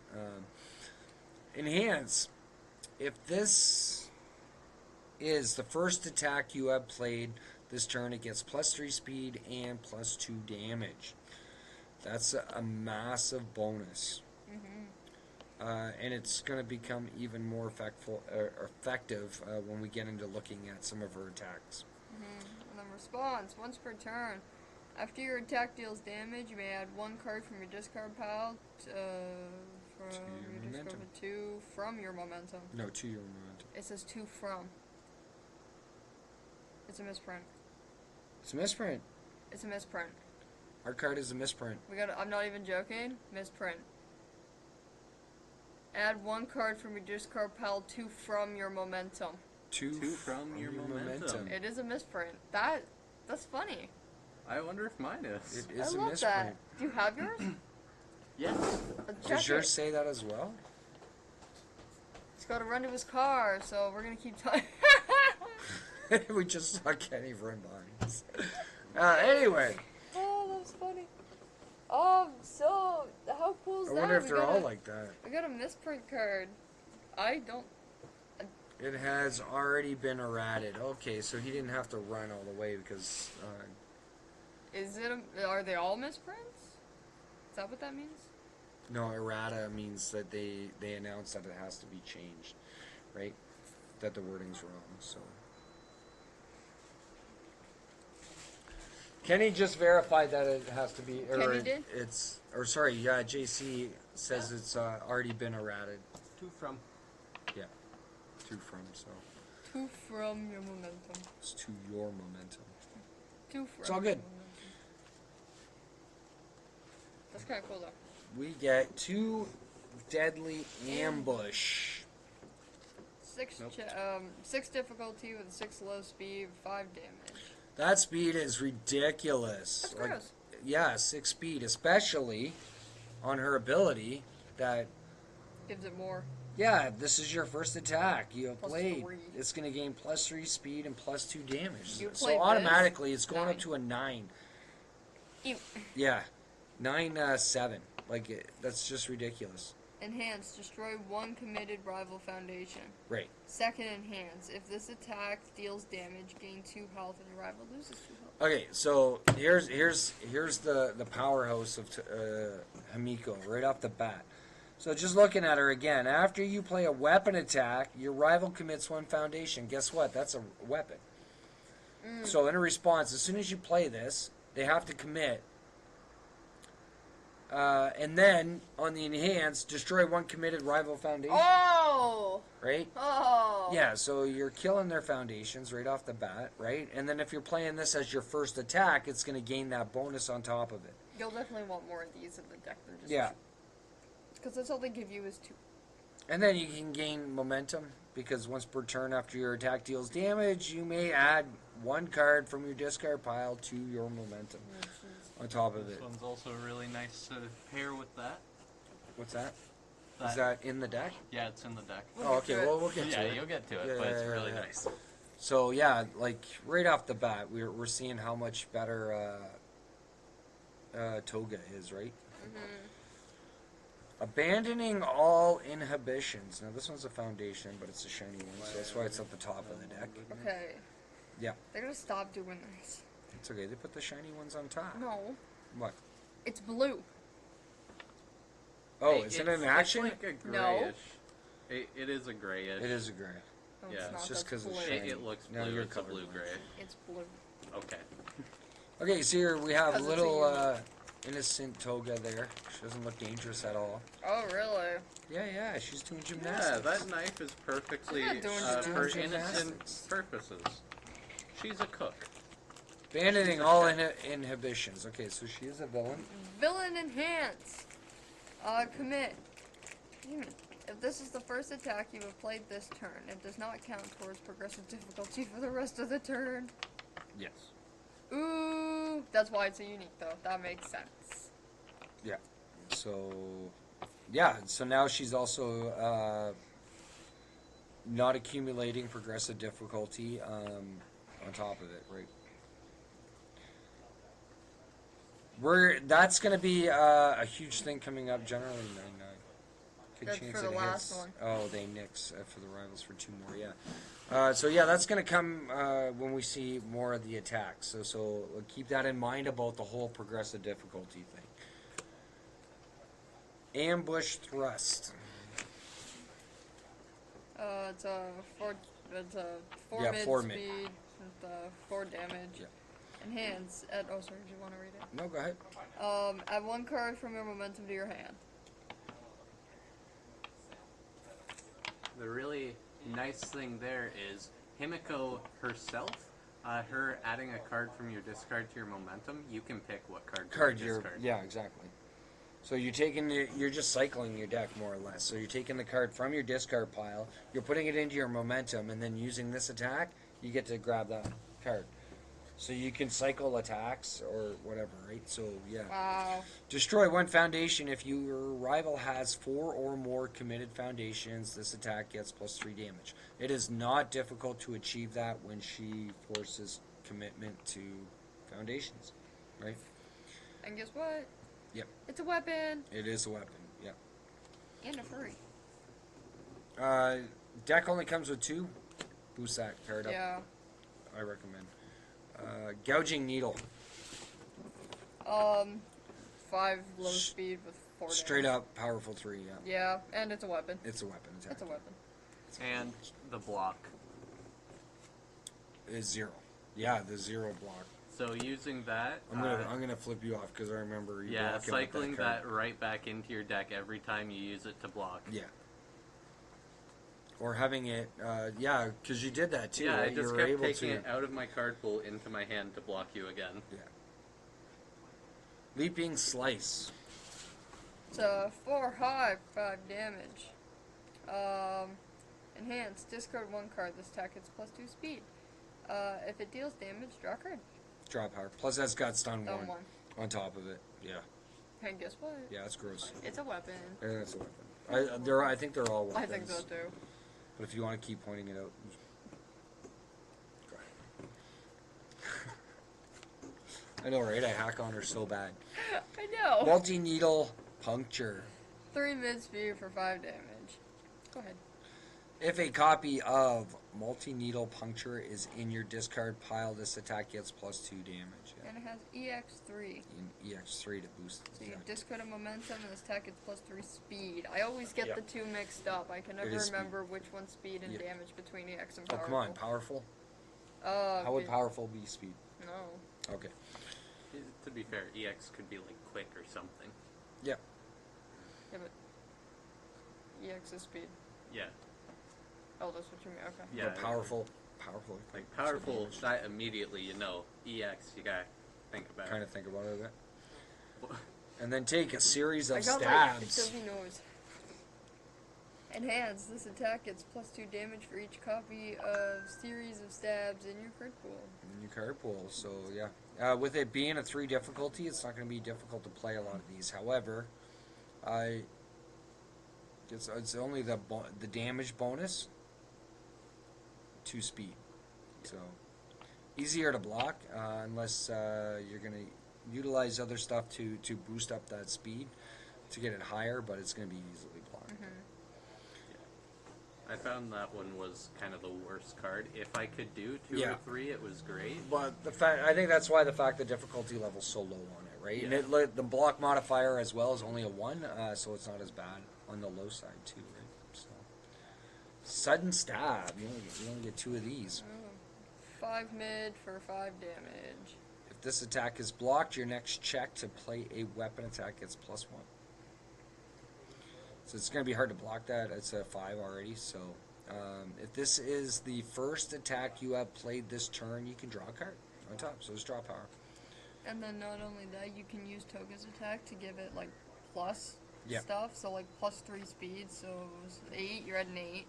Enhance. If this is the first attack you have played this turn, it gets +3 speed and +2 damage. That's a massive bonus. And it's going to become even more effective when we get into looking at some of her attacks. And then response, once per turn. After your attack deals damage, you may add 1 card from your discard pile from your momentum. No, to your momentum. It says 2 from. It's a misprint. It's a misprint. It's a misprint. Our card is a misprint. I'm not even joking. Misprint. Add 1 card from your discard pile, 2 from your momentum. 2 from your momentum. It is a misprint. That's funny. I wonder if mine is. It is I a love misprint. that. Do you have yours? Yes. Does yours say that as well? He's got to run to his car, so we're gonna keep talking. We just saw Kenny run behind us. Anyway. Oh, that's funny. So how cool is that? I wonder if they're all like that. We got a misprint card. I don't. It has already been errated. Okay, so he didn't have to run all the way because. Are they all misprints? Is that what that means? No, errata means that they announce that it has to be changed, right? That the wording's wrong. So. Kenny just verified that it has to be. Kenny did? JC says it's already been errated. 2 from. Yeah, 2 from. So. 2 from your momentum. It's to your momentum. 2 from. It's all good. That's kind of cool though. We get 2 deadly ambush. 6 difficulty with 6 low speed, 5 damage. That speed is ridiculous. That's gross. Yeah, 6 speed, especially on her ability that Gives it more. Yeah, this is your first attack. You have Plus played. 3. It's going to gain +3 speed and +2 damage. You So played automatically, it's going 9. up to a 9. Ew. Yeah, 9-7. That's just ridiculous. Enhance. Destroy 1 committed rival foundation. Right. Second enhance. If this attack deals damage, gain 2 health and your rival loses 2 health. Okay, so here's the powerhouse of Himiko right off the bat. So just looking at her again, after you play a weapon attack, your rival commits 1 foundation. Guess what? That's a weapon. So in a response, as soon as you play this, they have to commit. And then on the enhance, destroy 1 committed rival foundation. Oh! Right? Oh! Yeah, so you're killing their foundations right off the bat, right? And then if you're playing this as your first attack, it's going to gain that bonus on top of it. You'll definitely want more of these in the deck than just 2. Yeah. Because that's all they give you is 2. And then you can gain momentum, because once per turn after your attack deals damage, you may add 1 card from your discard pile to your momentum on top of it. This one's also really nice to pair with that. What's that? Is that in the deck? Yeah, it's in the deck. Oh, okay, well, we'll get to it. Yeah, you'll get to it, but it's really nice. So, yeah, like, right off the bat, we're seeing how much better Toga is, right? Mm-hmm. Abandoning all inhibitions. Now, this one's a foundation, but it's a shiny one, so that's why it's at the top of the deck. Okay. Yeah. They're gonna stop doing this. It's okay, they put the shiny ones on top. No. What? It's blue. Oh, is it an action? It's like a grayish. No. It is a grayish. It is a gray. No, Yeah, it's not. it's just That's 'cause it's blue. shiny. It looks No, blue. you're It's a colorblind. blue-gray. It's blue. Okay. Okay, so here we have 'Cause it's a little innocent Toga there. She doesn't look dangerous at all. Oh, really? Yeah, she's doing Yeah, gymnastics. that knife is perfectly I'm not doing for gymnastics. innocent purposes. She's a cook. Abandoning all inhibitions. Okay, so she is a villain. Villain enhance. Commit. If this is the first attack you have played this turn, it does not count towards progressive difficulty for the rest of the turn. Yes. Ooh, that's why it's a unique though. That makes sense. Yeah. So, so now she's also not accumulating progressive difficulty on top of it, right? That's going to be a huge thing coming up generally in 9-9. That's Chance for the it last hits. one. Oh, they nix for the rivals for 2 more, yeah. So yeah, that's going to come when we see more of the attacks. So keep that in mind about the whole progressive difficulty thing. Ambush thrust. It's a 4 Yeah, mid 4 mid. speed with 4 damage. Yeah. Enhance at sorry, do you want to read it? No, go ahead. Add 1 card from your momentum to your hand. The really nice thing there is Himiko herself Her adding a card from your discard to your momentum, you can pick what card to you're discard. yeah, exactly. So you're you're just cycling your deck more or less. So you're taking the card from your discard pile, you're putting it into your momentum, and then using this attack, you get to grab that card. So you can cycle attacks or whatever, right? So yeah. Wow. Destroy one foundation. If your rival has 4 or more committed foundations, this attack gets +3 damage. It is not difficult to achieve that when she forces commitment to foundations, right? And guess what? Yep. It's a weapon. It is a weapon, yep. And a furry. Deck only comes with 2. Boost that card up. Yeah. I recommend. Gouging Needle. 5 low speed with 4 damage. Straight up powerful 3, yeah. Yeah, and it's a weapon. It's a weapon attack. It's a weapon. And the block. Is 0. Yeah, the 0 block. So using that, I'm gonna flip you off because I remember you blocking cycling with that right back into your deck every time you use it to block. Yeah. Or having it, yeah, because you did that too. Yeah, right? I just you were kept able taking to, it out of my card pool into my hand to block you again. Yeah. Leaping Slice. It's 4 high, 5 damage. Enhanced. Discard 1 card. This attack gets +2 speed. If it deals damage, draw a card. Draw power. Plus that's got stun Stun 1 on top of it. Yeah. And guess what? Yeah, that's gross. It's a weapon. Yeah, that's a weapon. I think they're all weapons. I think so too. But if you want to keep pointing it out. Go ahead. I know, right? I hack on her so bad. I know. Multi-needle puncture. 3 mid speed for 5 damage. Go ahead. If a copy of Multi-Needle Puncture is in your discard pile, this attack gets +2 damage. Yeah. And it has EX3. EX3 to boost. So you discard a momentum and this attack gets +3 speed. I always get the 2 mixed up. I can never remember which one's speed and damage between EX and powerful. Oh, come on. Powerful? How would powerful be speed? No. Okay. To be fair, EX could be like quick or something. Yeah. Yeah, but EX is speed. Yeah. Oh, that's what you mean. Okay. Yeah. But powerful. Like powerful, that immediately you know. EX, you gotta think about kind of think about it a bit. And then take a series of I got stabs. Like nose. Enhance. This attack gets +2 damage for each copy of series of stabs in your card pool. In your card pool, so yeah. With it being a 3 difficulty, it's not going to be difficult to play a lot of these. However, it's only the damage bonus. 2 speed, so easier to block unless you're going to utilize other stuff to boost up that speed to get it higher, but it's going to be easily blocked. I found that one was kind of the worst card. If I could do 2 or 3, it was great. But I think that's why the difficulty level's so low on it, right? Yeah. And the block modifier as well is only a 1, so it's not as bad on the low side too, right? So sudden stab, you only get 2 of these. 5 mid for 5 damage. If this attack is blocked, your next check to play a weapon attack gets +1. So it's going to be hard to block that. It's a 5 already. So if this is the first attack you have played this turn, you can draw a card on top. So it's draw power. And then not only that, you can use Toga's attack to give it like plus Yep. stuff. So like +3 speed. So it was 8, you're at an 8.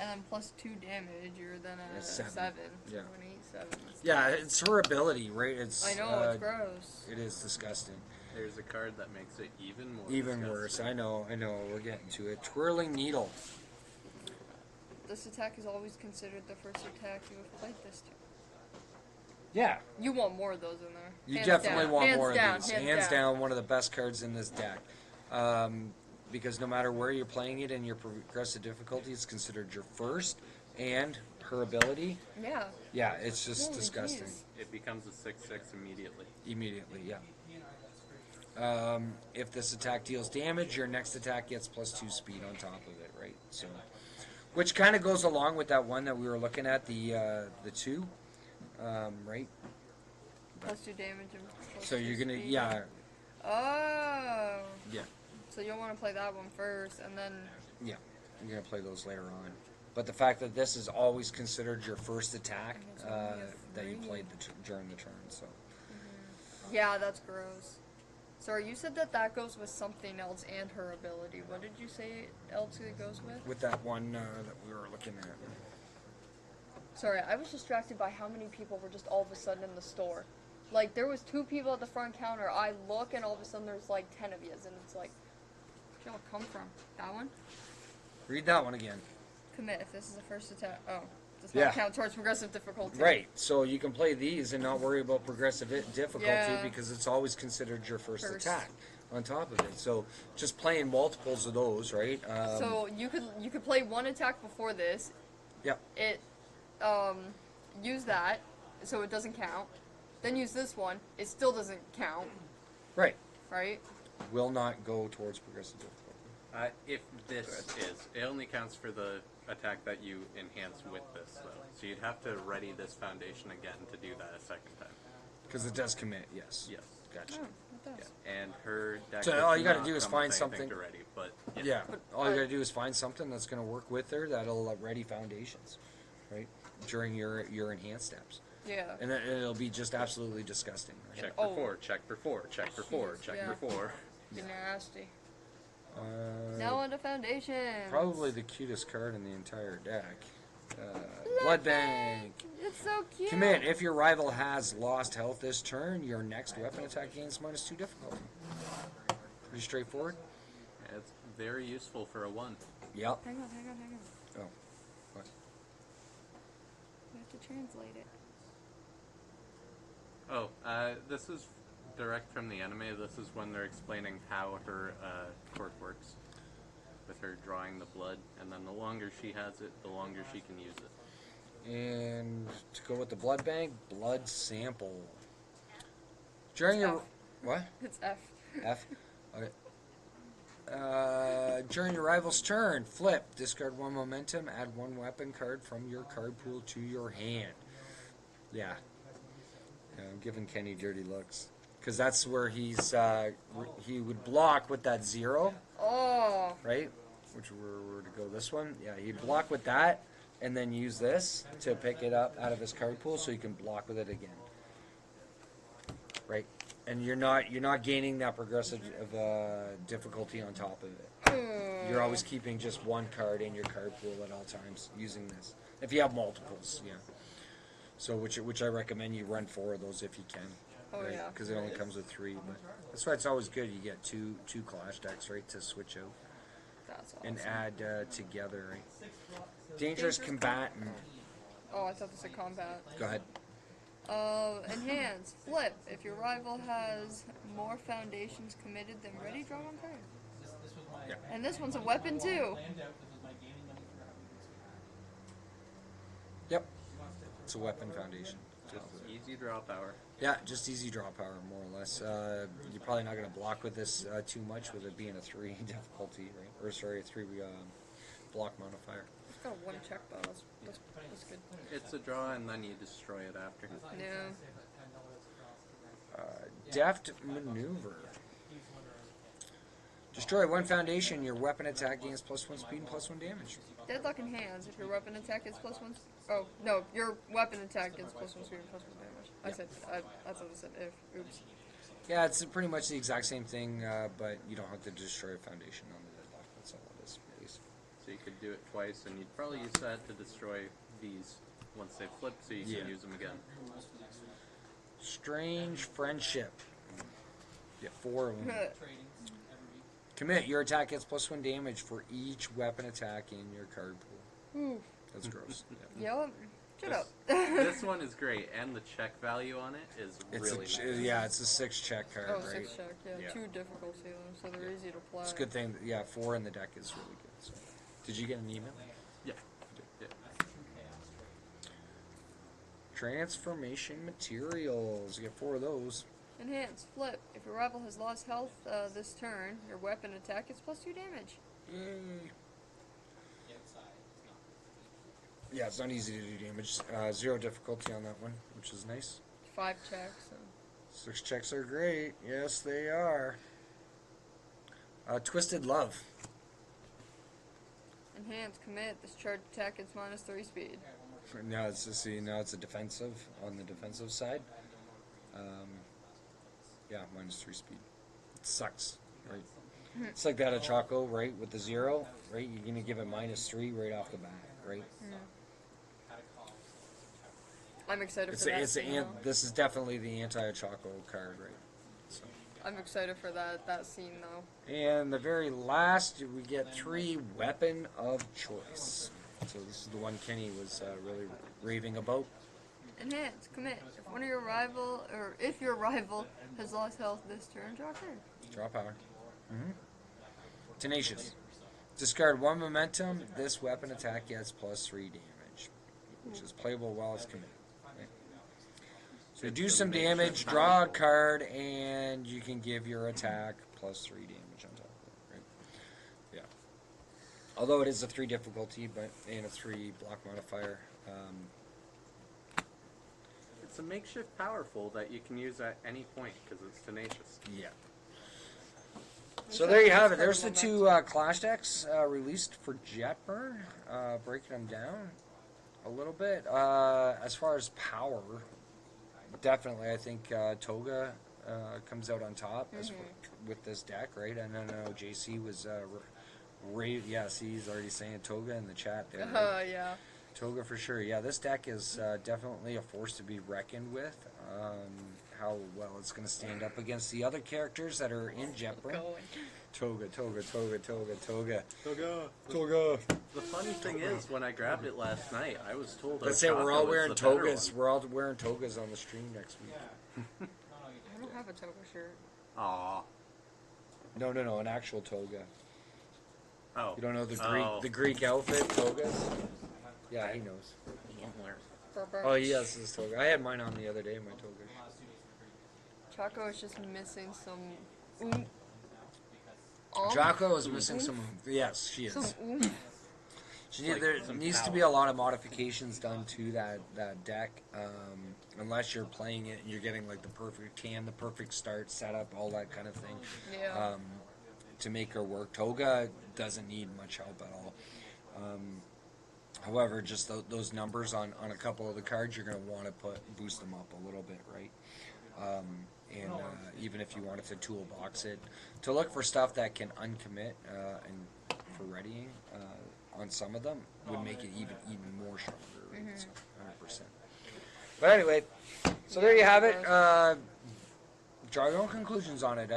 And then +2 damage, you're then at a 7. Yeah. 1, 8, 7. Yeah, it's her ability, right? I know, it's gross. It is disgusting. There's a card that makes it even more Even worse. I know. We're getting to it. Twirling Needle. This attack is always considered the first attack you have played this turn. Yeah. You want more of those in there. You Hands definitely down. want Hands more down. of these. Hands down, one of the best cards in this deck. Because no matter where you're playing it in your progressive difficulty, it's considered your first, and her ability. Yeah. Yeah, it's just Holy disgusting. geez. It becomes a 6/6 immediately. Immediately, yeah. If this attack deals damage, your next attack gets +2 speed on top of it, right? So, which kind of goes along with that one that we were looking at, the 2, right? +2 damage and So you're +2 gonna, speed. yeah, So you'll want to play that one first, and then yeah, you're gonna play those later on. But the fact that this is always considered your first attack that you played during the turn, so. Yeah, that's gross. Sorry, you said that goes with something else and her ability. What did you say else it goes with? With that one that we were looking at. Sorry, I was distracted by how many people were just all of a sudden in the store. Like, there was 2 people at the front counter. I look, and all of a sudden there's like 10 of you, and it's like, where'd y'all come from? That one? Read that one again. Commit if this is the first attack. Oh, does not count towards progressive difficulty. Right, so you can play these and not worry about progressive difficulty because it's always considered your first attack on top of it. So just playing multiples of those, right? So you could play 1 attack before this. Yep. It use that, so it doesn't count. Then use this one, it still doesn't count. Right. Right? Will not go towards progressive difficulty. If this it only counts for the attack that you enhance with this, though. So you'd have to ready this foundation again to do that a second time. Because it does commit, yes. Yes. Gotcha. Oh, it does. Yeah. And her deck. So all you got to do is find something. To ready, but yeah. All you got to do is find something that's going to work with her that'll ready foundations, right? During your enhanced steps. Yeah. And then it'll be just absolutely disgusting. Right? Check for 4, check for 4, check for 4, check for 4. Be nasty. Now on to foundation. Probably the cutest card in the entire deck. Blood Bank. It's so cute. Commit. If your rival has lost health this turn, your next weapon attack gains -2 difficulty. Pretty straightforward. Yeah, it's very useful for a 1. Yep. Hang on. Oh. What? We have to translate it. Oh, this is direct from the anime. This is when they're explaining how her quirk works. With her drawing the blood, and then the longer she has it, the longer she can use it. And to go with the blood bank, blood sample. During your... What? It's F. F? Okay. During your rival's turn, flip. Discard 1 momentum, add 1 weapon card from your card pool to your hand. Yeah. I'm giving Kenny dirty looks. Because that's where he would block with that 0. Oh. Right? Which were to go this one. Yeah, he'd block with that, and then use this to pick it up out of his card pool so you can block with it again. Right? And you're not gaining that progressive difficulty on top of it. You're always keeping just 1 card in your card pool at all times using this. If you have multiples, yeah. So which I recommend you run 4 of those if you can. Oh, right? yeah. Because it only comes with 3. But that's why it's always good. You get two clash decks, right, to switch out. That's awesome. And add together, right? Dangerous combatant. Oh, I thought this was combat. Go ahead. Enhance. Flip. If your rival has more foundations committed than ready, draw 1 card. Yeah. And this one's a weapon too. Yep. It's a weapon foundation. Just easy draw power. Yeah, just easy draw power, more or less. You're probably not going to block with this too much, with it being a 3 difficulty, right? Or sorry, a 3 block modifier. It's got 1 check though. That's good. It's a draw, and then you destroy it after. Yeah. Deft maneuver. Destroy 1 foundation. Your weapon attack gains +1 speed and +1 damage. Deadlock in hands. If your weapon attack gets +1. Oh no, your weapon attack gets +1 speed and +1 damage. I said I thought I said if. Oops. Yeah, it's pretty much the exact same thing, but you don't have to destroy a foundation on the deadlock. That's all it is, basically. So you could do it twice, and you'd probably use that to destroy these once they flip, so you can use them again. Strange friendship. Get 4 of them. Commit. Your attack gets +1 damage for each weapon attack in your card pool. Ooh. That's gross. Yep. Shut up. This one is great, and the check value on it is really nice. Yeah, it's a 6 check card, Oh, right? 6 check. Yeah, 2 difficulty though, so they're easy to play. It's a good thing. Yeah, 4 in the deck is really good. So. Did you get an email? Yeah. Transformation materials. You get 4 of those. Enhance. Flip. If your rival has lost health this turn, your weapon attack gets +2 damage. Yay. Yeah, it's not easy to do damage. 0 difficulty on that one, which is nice. 5 checks. 6 checks are great. Yes, they are. Twisted Love. Enhance, commit. This charge attack gets -3 speed. Now it's a defensive on the defensive side. Yeah, -3 speed. It sucks, right? It's like that Ochaco, right? With the 0, right? You're gonna give it -3 right off the bat, right? I'm excited for that. This is definitely the anti-Ochaco card, right? So. I'm excited for that scene though. And the very last, we get 3 weapon of choice. So this is the one Kenny was really raving about. Enhance, commit. If your rival has lost health this turn, draw a card. Draw power. Tenacious. Discard 1 momentum. This weapon attack gets +3 damage, which is playable while it's committed. Right? So do some damage, draw a card, and you can give your attack +3 damage on top of it. Right? Yeah. Although it is a 3 difficulty, and a 3 block modifier. It's a makeshift powerful that you can use at any point because it's tenacious. Yeah. So there you have it. There's the 2 Clash decks released for Jetburn. Breaking them down a little bit. As far as power, definitely I think Toga comes out on top with this deck, right? And I know JC was he's already saying Toga in the chat there. Right? Yeah. Toga for sure. Yeah, this deck is definitely a force to be reckoned with. How well it's going to stand up against the other characters that are in Jetburn. Toga. The funny thing is, when I grabbed it last night, I was told. Let's say we're all wearing togas. We're all wearing togas on the stream next week. I don't have a toga shirt. Aww. No, an actual toga. Oh. You don't know the Greek outfit togas? Yeah, he knows. Oh, yes, his toga. I had mine on the other day, my toga. Chaco is just missing some. Chaco is missing some. Yes, she is. There needs to be a lot of modifications done to that deck, unless you're playing it and you're getting like the perfect hand, the perfect start setup, all that kind of thing. Yeah. To make her work, Toga doesn't need much help at all. However, just those numbers on a couple of the cards, you're going to want to boost them up a little bit, right? And even if you wanted to toolbox it, to look for stuff that can uncommit and for readying on some of them would make it even more stronger, right? So 100%. But anyway, so there you have it. Draw your own conclusions on it.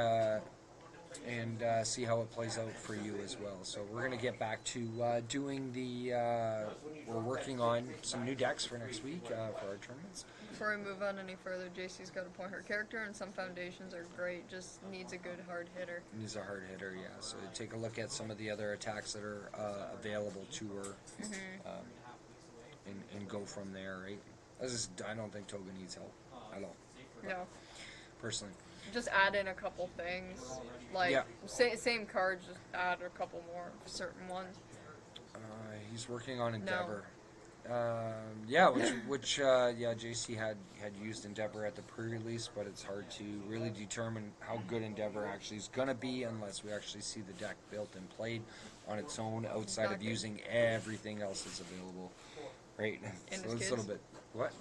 And see how it plays out for you as well. So we're going to get back to doing we're working on some new decks for next week for our tournaments. Before we move on any further, JC's got to point her character, and some foundations are great, just needs a good hard hitter. Needs a hard hitter, yeah. So take a look at some of the other attacks that are available to her and go from there, right? I don't think Toga needs help at all. No. Personally. Just add in a couple things, like same cards, just add a couple more certain ones. He's working on Endeavor. Which JC had used Endeavor at the pre-release, but it's hard to really determine how good Endeavor actually is going to be unless we actually see the deck built and played on its own outside of using everything else that's available, right? So it's a little bit what.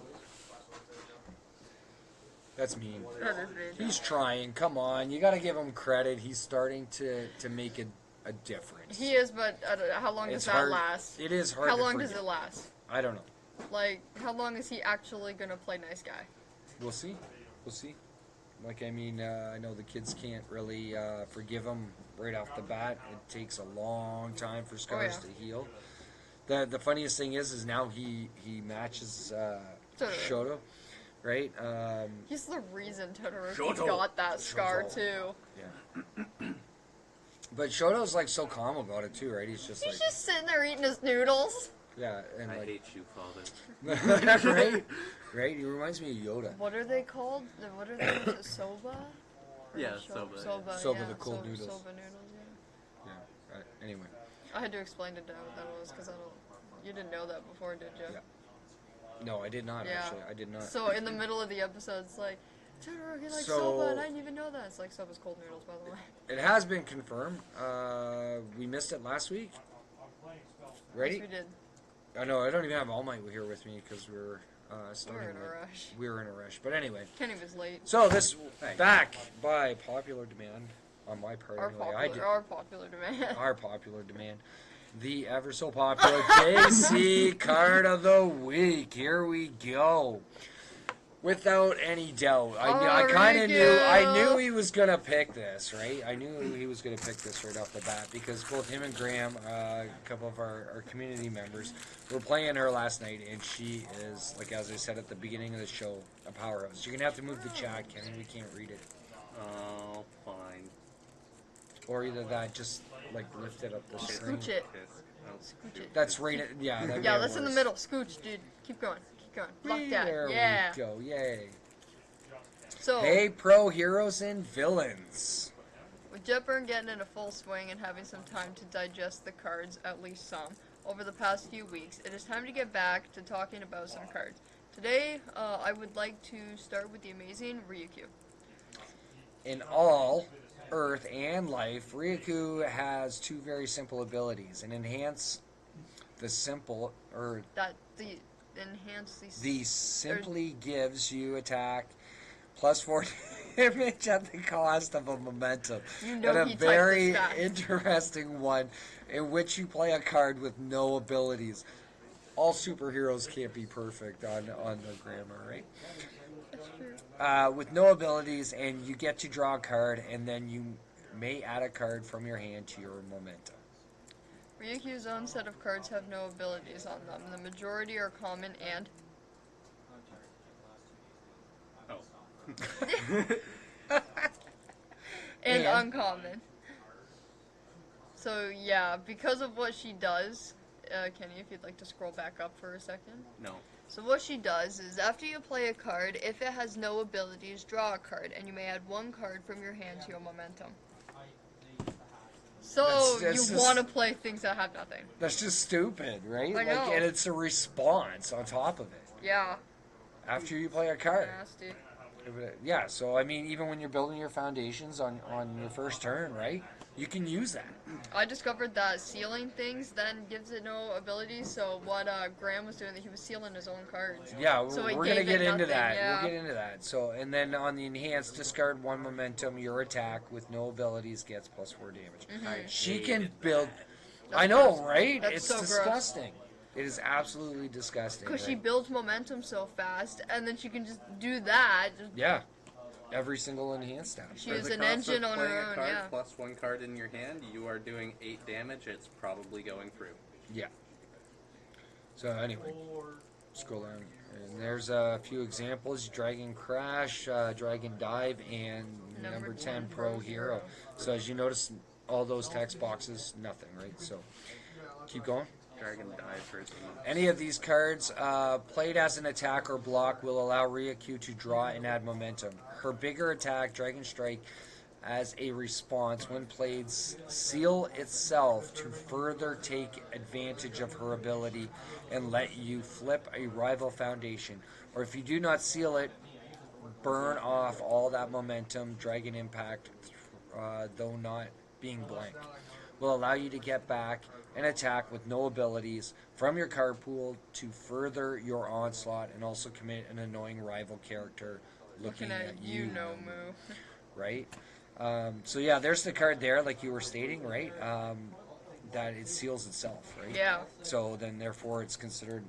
That's mean. He's trying. Come on, you got to give him credit. He's starting to make a difference. He is, but how long does that last? It is hard. How long does it last? I don't know. Like, how long is he actually gonna play nice guy? We'll see. Like, I mean, I know the kids can't really forgive him right off the bat. It takes a long time for scars to heal. The funniest thing is now he matches Shoto. Right? He's the reason Todoroki got that scar, too. Yeah. But Shoto's, like, so calm about it, too, right? He's just sitting there eating his noodles. Yeah, and I like... hate you, Father. Right? He reminds me of Yoda. What are they called? What are they? Soba? Yeah, soba. Soba, the cold noodles. Soba noodles, yeah. Yeah, anyway. I had to explain to Dad what that was, because you didn't know that before, did you? Yeah. No, I did not, actually. I did not. So in the middle of the episode, it's like, Todoroki likes soba, and I didn't even know that. It's like Soba's cold noodles, by the way. It has been confirmed. We missed it last week. Ready? Yes, we did. I know, I don't even have All Might here with me because we were starting. We were in a rush. We were in a rush. But anyway. Kenny was late. So this, back by popular demand, on my part anyway. Our popular demand. Our popular demand. The ever so popular JC card of the week. Here we go. Without any doubt, I kind of knew he was gonna pick this, right? I knew he was gonna pick this right off the bat because both him and Graham, a couple of our community members, were playing her last night, and she is, like as I said at the beginning of the show, a powerhouse. You're gonna have to move the chat, Kenny. We can't read it. Oh, fine. Or either that, just like lift it up the screen. Scooch it. Scooch it. That's right. Yeah. Yeah, that's in the middle. Scooch, dude. Keep going. Block that. There Yeah. we go. Yay. So, Hey, pro heroes and villains. with Jetburn getting in a full swing and having some time to digest the cards, at least some, over the past few weeks, it is time to get back to talking about some cards. Today, I would like to start with the amazing Ryukyu. In all Earth and life, Ryukyu has two very simple abilities. And enhance the simple, or the simply gives you attack +4 damage at the cost of a momentum. You know, and a very interesting one in which you play a card with no abilities. All superheroes can't be perfect on the grammar, right? That's true. With no abilities, and you get to draw a card, and then you may add a card from your hand to your momentum. Ryukyu's own set of cards have no abilities on them. The majority are common and... and uncommon. So, yeah, because of what she does... Kenny, if you'd like to scroll back up for a second. No. So what she does is, after you play a card, if it has no abilities, draw a card, and you may add one card from your hand to your momentum. So you want to play things that have nothing. That's just stupid, right? I know. And it's a response on top of it. Yeah. After you play a card. Nasty. Yeah, so I mean, even when you're building your foundations on your first turn, right? You can use that. I discovered that sealing things then gives it no ability. So what Graham was doing, he was sealing his own cards. Yeah, so we're gonna get into that. Yeah. We'll get into that. So, and then on the enhanced, discard one momentum. Your attack with no abilities gets +4 damage. Mm-hmm. She can build. That's I know, gross. right? That's It's so disgusting. It is absolutely disgusting. Because she right? builds momentum so fast, and then she can just do that. Yeah. Every single enhanced stat. She is an engine on her own, card, yeah. Plus one card in your hand, you are doing 8 damage, it's probably going through. Yeah. So anyway, scroll down. And there's a few examples. Dragon Crash, Dragon Dive, and number 10 Pro Hero. So as you notice, all those text boxes, nothing, right? So keep going. Dragon Dive versus... Any of these cards played as an attack or block will allow Ryukyu to draw and add momentum. Her bigger attack, Dragon Strike, as a response when played, seal itself to further take advantage of her ability and let you flip a rival foundation. Or if you do not seal it, burn off all that momentum. Dragon Impact, though not being blank, will allow you to get back an attack with no abilities from your card pool to further your onslaught and also commit an annoying rival character looking at you. No move. Right? So yeah, there's the card there, like you were stating, right? That it seals itself, right? Yeah. So then therefore it's considered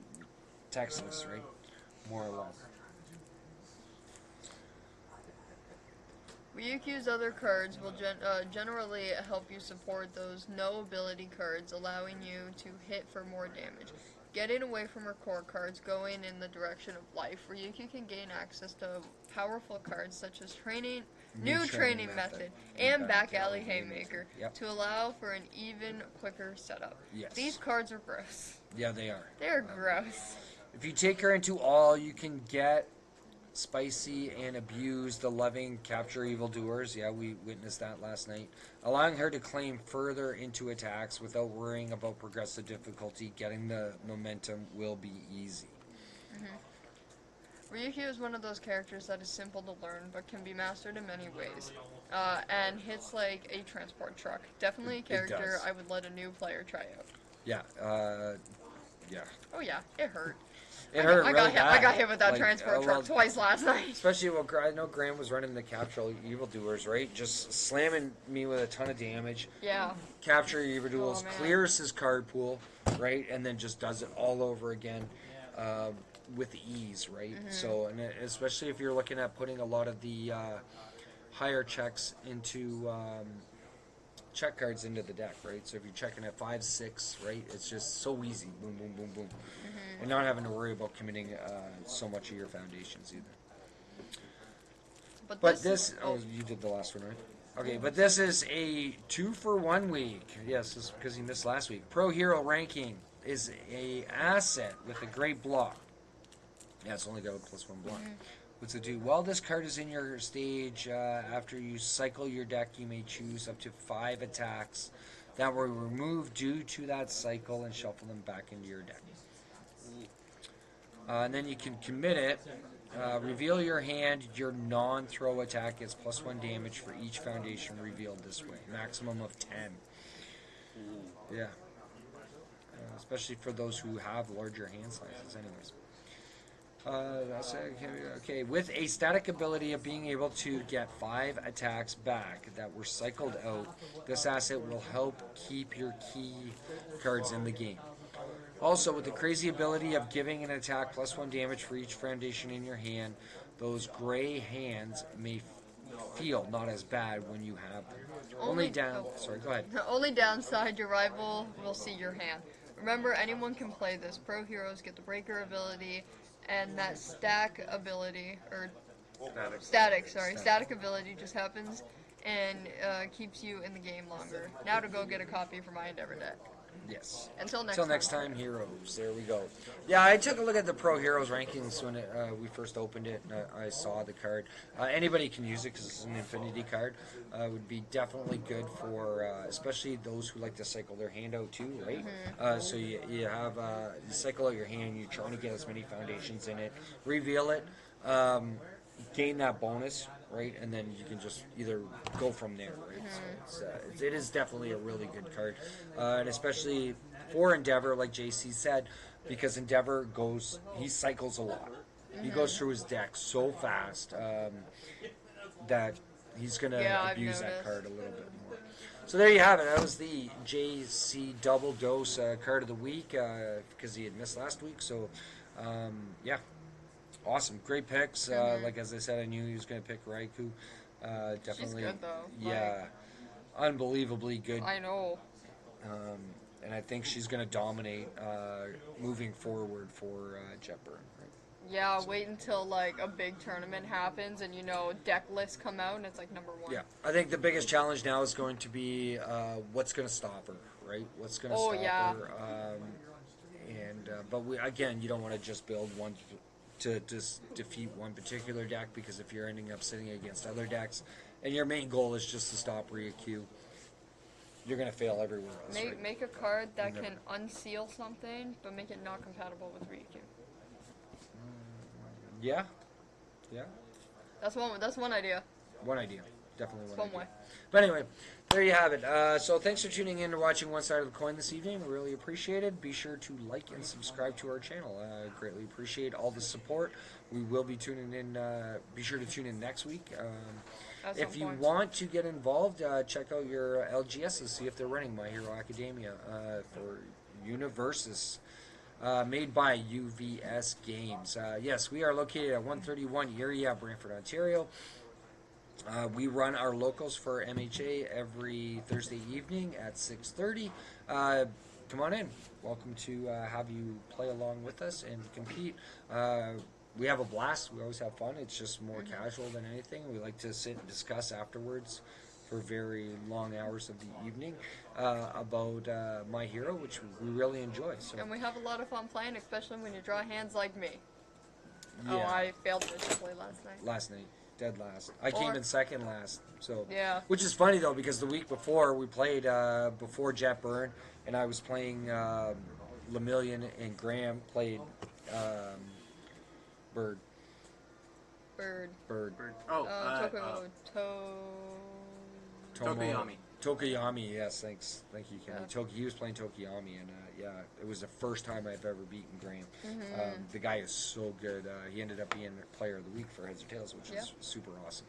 textless, right? More or less. Ryukyu's other cards will generally help you support those no ability cards, allowing you to hit for more damage. Getting away from her core cards, going in the direction of life, Ryukyu can gain access to powerful cards such as New Training Method, and Back Alley Haymaker to allow for an even quicker setup. Yes. These cards are gross. Yeah, they are. They're gross. If you take her into all, you can get spicy and abuse the loving capture evildoers. Yeah, we witnessed that last night. Allowing her to claim further into attacks without worrying about progressive difficulty. Getting the momentum will be easy. Ryukyu is one of those characters that is simple to learn, but can be mastered in many ways. And hits like a transport truck. Definitely a character I would let a new player try out. Yeah. Yeah. Oh yeah, it hurt. It hurt I really bad. I got hit with that transport truck twice last night. Especially, I know Graham was running the Capture Evildoers, right? Just slamming me with a ton of damage. Yeah. Capture Evildoers, clears his card pool, right? And then just does it all over again with ease, right? So, and especially if you're looking at putting a lot of the higher checks into... check cards into the deck, right? So if you're checking at 5, 6, right, it's just so easy, boom, boom, boom, boom, and not having to worry about committing so much of your foundations either. But this you did the last one, right? Okay, but this is a 2-for-1 week. Yes, this is because you missed last week. Pro Hero Ranking is a asset with a great block. Yeah, it's only got a +1 block. What's it do? While this card is in your stage, after you cycle your deck, you may choose up to 5 attacks that were removed due to that cycle and shuffle them back into your deck. And then you can commit it. Reveal your hand. Your non-throw attack gets +1 damage for each foundation revealed this way. Maximum of 10. Yeah. Especially for those who have larger hand sizes anyways. Okay, with a static ability of being able to get 5 attacks back that were cycled out, this asset will help keep your key cards in the game. Also, with the crazy ability of giving an attack +1 damage for each foundation in your hand, those gray hands may feel not as bad when you have them. Sorry, go ahead. The only downside, your rival will see your hand. Remember, anyone can play this. Pro heroes get the breaker ability, and that static ability ability just happens and keeps you in the game longer. Now to go get a copy for my Endeavor deck. Yes. Until next time, heroes. There we go. Yeah, I took a look at the Pro Heroes rankings when we first opened it, and I saw the card. Anybody can use it because it's an infinity card. Would be definitely good for, especially those who like to cycle their hand out too, right? So you have you cycle out your hand, you're trying to get as many foundations in it, reveal it, gain that bonus, right? And then you can just either go from there, right? So it is definitely a really good card, and especially for Endeavor, like JC said, because Endeavor he cycles a lot. He goes through his deck so fast that he's going to abuse that card a little bit more. So there you have it. That was the JC Double Dose card of the week because he had missed last week. So, yeah. Awesome, great picks. Like as I said, I knew he was going to pick Raikou. Definitely, she's good, though. Yeah, unbelievably good. I know. And I think she's going to dominate moving forward for Jetburn. Right? Yeah, wait until like a big tournament happens and deck lists come out and it's like number 1. Yeah, I think the biggest challenge now is going to be what's going to stop her, right? What's going to stop her? But you don't want to just build one to just defeat one particular deck, because if you're ending up sitting against other decks and your main goal is just to stop Ryukyu, you're going to fail everywhere else. Make a card that can unseal something, but make it not compatible with Ryukyu. Yeah. That's one idea. One idea. Definitely one way. But anyway, there you have it. So thanks for tuning in and watching One Side of the Coin this evening. We really appreciate it. Be sure to like and subscribe to our channel. Greatly appreciate all the support. We will be tuning in. Be sure to tune in next week. If you want to get involved, check out your LGSs. See if they're running My Hero Academia for Universus. Made by UVS Games. Yes, we are located at 131 Erie, Brantford, Ontario. We run our locals for MHA every Thursday evening at 6:30. Come on in. Welcome to have you play along with us and compete. We have a blast. We always have fun. It's just more casual than anything. We like to sit and discuss afterwards for very long hours of the evening about My Hero, which we really enjoy. So. And we have a lot of fun playing, especially when you draw hands like me. Yeah. Oh, I failed miserably last night. Dead last. I came in second last. So yeah. Which is funny though, because the week before we played before Jetburn, and I was playing Lemillion, and Graham played Bird. Oh, Tokoyami. Tokiyami, yes, thanks. Thank you, Kenny. He was playing Tokiyami, and it was the first time I've ever beaten Graham. The guy is so good. He ended up being Player of the Week for Heads or Tails, which is super awesome.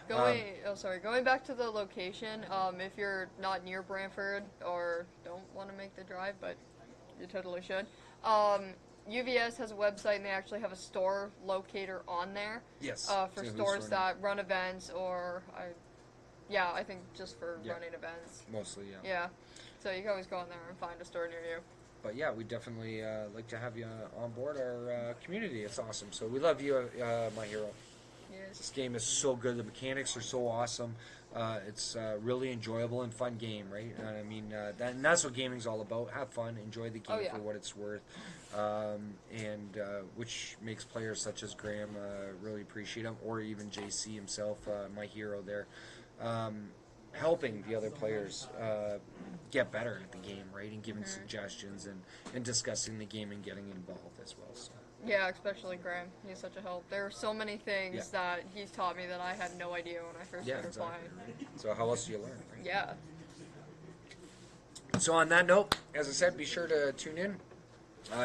Going back to the location, if you're not near Brantford or don't want to make the drive, but you totally should, UVS has a website, and they actually have a store locator on there. Yes. For stores that run events, or I think just for running events. Mostly, yeah. Yeah. So you can always go on there and find a store near you. But yeah, we definitely like to have you on board our community. It's awesome. So we love you, my hero. Yes. This game is so good. The mechanics are so awesome. It's a really enjoyable and fun game, right? I mean, that's what gaming's all about. Have fun, enjoy the game for what it's worth, and which makes players such as Graham really appreciate him, or even JC himself, my hero there, helping the other players get better at the game, right? And giving suggestions and discussing the game and getting involved as well. So. Yeah, especially Graham. He's such a help. There are so many things that he's taught me that I had no idea when I first started playing. Right? So how else do you learn, right? Yeah. So on that note, as I said, be sure to tune in.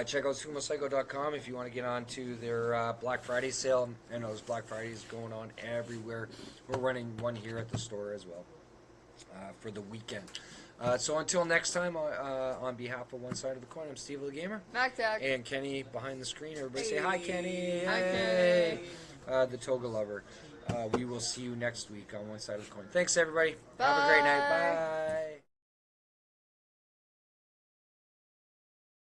Check out sumopsycho.com if you want to get on to their Black Friday sale. I know there's Black Fridays going on everywhere. We're running one here at the store as well for the weekend. So until next time, on behalf of One Side of the Coin, I'm Steveo the Gamer Mack-Attack. and Kenny behind the screen. Everybody say hi, Kenny. Hi, Kenny. The Toga lover. We will see you next week on One Side of the Coin. Thanks, everybody. Bye. Have a great night. Bye.